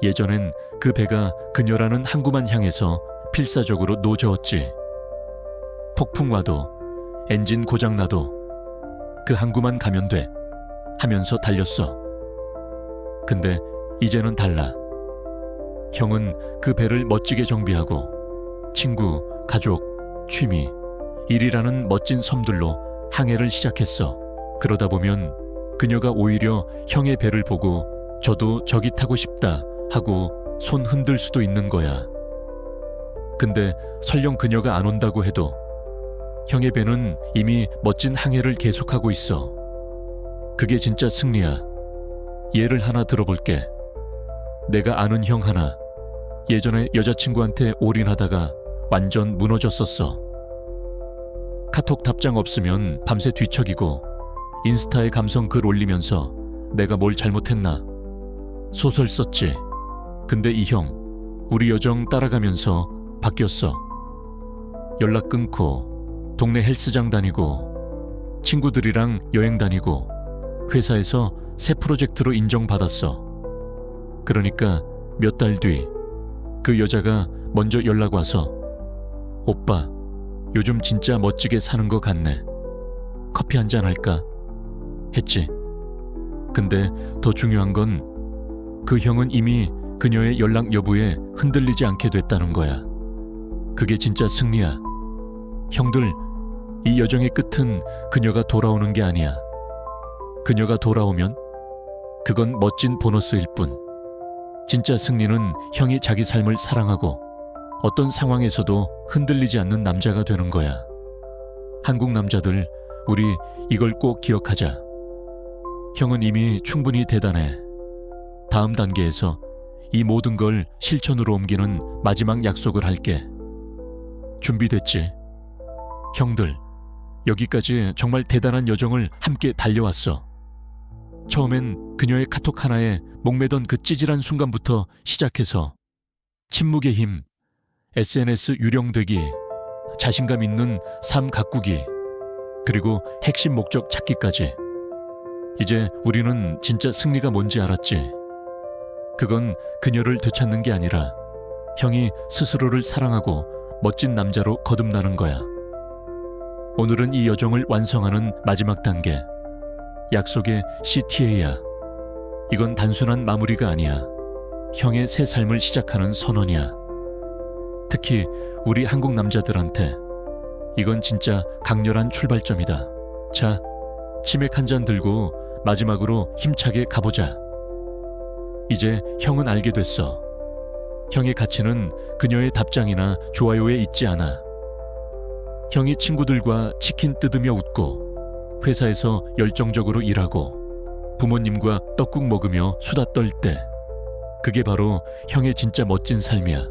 예전엔 그 배가 그녀라는 항구만 향해서 필사적으로 노저었지. 폭풍 와도 엔진 고장 나도 그 항구만 가면 돼 하면서 달렸어. 근데 이제는 달라. 형은 그 배를 멋지게 정비하고 친구, 가족, 취미, 일이라는 멋진 섬들로 항해를 시작했어. 그러다 보면 그녀가 오히려 형의 배를 보고 저도 저기 타고 싶다 하고 손 흔들 수도 있는 거야. 근데 설령 그녀가 안 온다고 해도 형의 배는 이미 멋진 항해를 계속하고 있어. 그게 진짜 승리야. 예를 하나 들어볼게. 내가 아는 형 하나, 예전에 여자친구한테 올인하다가 완전 무너졌었어. 카톡 답장 없으면 밤새 뒤척이고 인스타에 감성 글 올리면서 내가 뭘 잘못했나 소설 썼지. 근데 이 형, 우리 여정 따라가면서 바뀌었어. 연락 끊고 동네 헬스장 다니고 친구들이랑 여행 다니고 회사에서 새 프로젝트로 인정받았어. 그러니까 몇 달 뒤 그 여자가 먼저 연락 와서 오빠, 요즘 진짜 멋지게 사는 거 같네. 커피 한잔 할까? 했지. 근데 더 중요한 건 그 형은 이미 그녀의 연락 여부에 흔들리지 않게 됐다는 거야. 그게 진짜 승리야. 형들, 이 여정의 끝은 그녀가 돌아오는 게 아니야. 그녀가 돌아오면 그건 멋진 보너스일 뿐. 진짜 승리는 형이 자기 삶을 사랑하고 어떤 상황에서도 흔들리지 않는 남자가 되는 거야. 한국 남자들, 우리 이걸 꼭 기억하자. 형은 이미 충분히 대단해. 다음 단계에서 이 모든 걸 실천으로 옮기는 마지막 약속을 할게. 준비됐지? 형들, 여기까지 정말 대단한 여정을 함께 달려왔어. 처음엔 그녀의 카톡 하나에 목매던 그 찌질한 순간부터 시작해서 침묵의 힘, SNS 유령되기, 자신감 있는 삶 가꾸기, 그리고 핵심 목적 찾기까지. 이제 우리는 진짜 승리가 뭔지 알았지. 그건 그녀를 되찾는 게 아니라 형이 스스로를 사랑하고 멋진 남자로 거듭나는 거야. 오늘은 이 여정을 완성하는 마지막 단계, 약속의 CTA야. 이건 단순한 마무리가 아니야. 형의 새 삶을 시작하는 선언이야. 특히 우리 한국 남자들한테 이건 진짜 강렬한 출발점이다. 자, 치맥 한 잔 들고 마지막으로 힘차게 가보자. 이제 형은 알게 됐어. 형의 가치는 그녀의 답장이나 좋아요에 있지 않아. 형이 친구들과 치킨 뜯으며 웃고 회사에서 열정적으로 일하고 부모님과 떡국 먹으며 수다 떨 때, 그게 바로 형의 진짜 멋진 삶이야.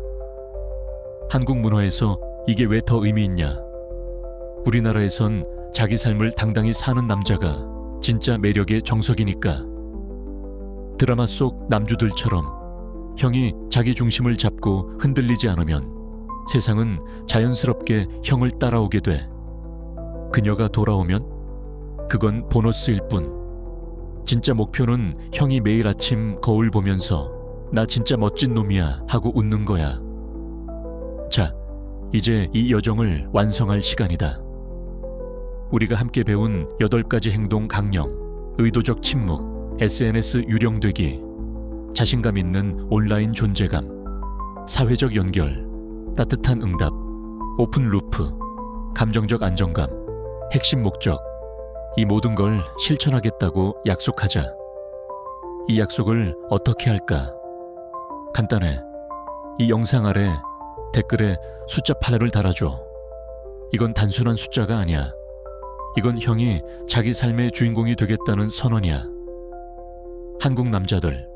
한국 문화에서 이게 왜 더 의미 있냐? 우리나라에선 자기 삶을 당당히 사는 남자가 진짜 매력의 정석이니까. 드라마 속 남주들처럼 형이 자기 중심을 잡고 흔들리지 않으면 세상은 자연스럽게 형을 따라오게 돼. 그녀가 돌아오면 그건 보너스일 뿐. 진짜 목표는 형이 매일 아침 거울 보면서 나 진짜 멋진 놈이야 하고 웃는 거야. 자, 이제 이 여정을 완성할 시간이다. 우리가 함께 배운 8가지 행동 강령, 의도적 침묵, SNS 유령되기, 자신감 있는 온라인 존재감, 사회적 연결, 따뜻한 응답, 오픈 루프, 감정적 안정감, 핵심 목적, 이 모든 걸 실천하겠다고 약속하자. 이 약속을 어떻게 할까? 간단해. 이 영상 아래 댓글에 숫자 8을 달아줘. 이건 단순한 숫자가 아니야. 이건 형이 자기 삶의 주인공이 되겠다는 선언이야. 한국 남자들,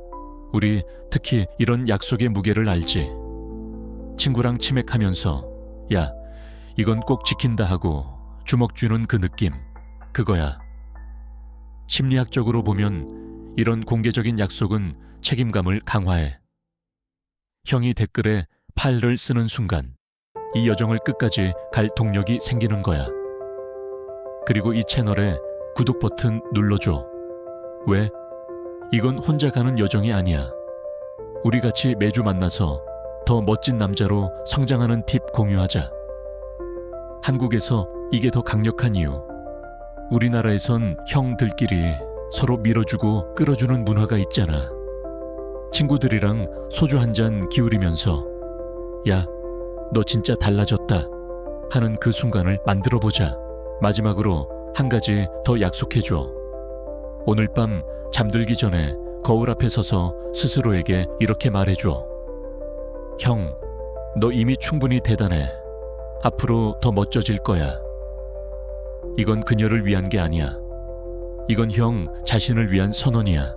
우리 특히 이런 약속의 무게를 알지. 친구랑 치맥하면서 야, 이건 꼭 지킨다 하고 주먹 쥐는 그 느낌, 그거야. 심리학적으로 보면 이런 공개적인 약속은 책임감을 강화해. 형이 댓글에 8을 쓰는 순간 이 여정을 끝까지 갈 동력이 생기는 거야. 그리고 이 채널에 구독 버튼 눌러줘. 왜? 이건 혼자 가는 여정이 아니야. 우리 같이 매주 만나서 더 멋진 남자로 성장하는 팁 공유하자. 한국에서 이게 더 강력한 이유. 우리나라에선 형들끼리 서로 밀어주고 끌어주는 문화가 있잖아. 친구들이랑 소주 한 잔 기울이면서 야, 너 진짜 달라졌다 하는 그 순간을 만들어보자. 마지막으로 한 가지 더 약속해줘. 오늘 밤 잠들기 전에 거울 앞에 서서 스스로에게 이렇게 말해줘. 형, 너 이미 충분히 대단해. 앞으로 더 멋져질 거야. 이건 그녀를 위한 게 아니야. 이건 형 자신을 위한 선언이야.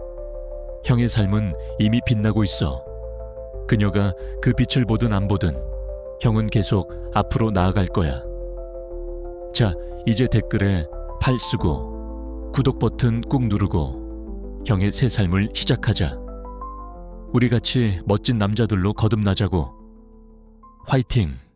형의 삶은 이미 빛나고 있어. 그녀가 그 빛을 보든 안 보든 형은 계속 앞으로 나아갈 거야. 자, 이제 댓글에 팔 쓰고 구독 버튼 꾹 누르고 형의 새 삶을 시작하자. 우리 같이 멋진 남자들로 거듭나자고. 화이팅!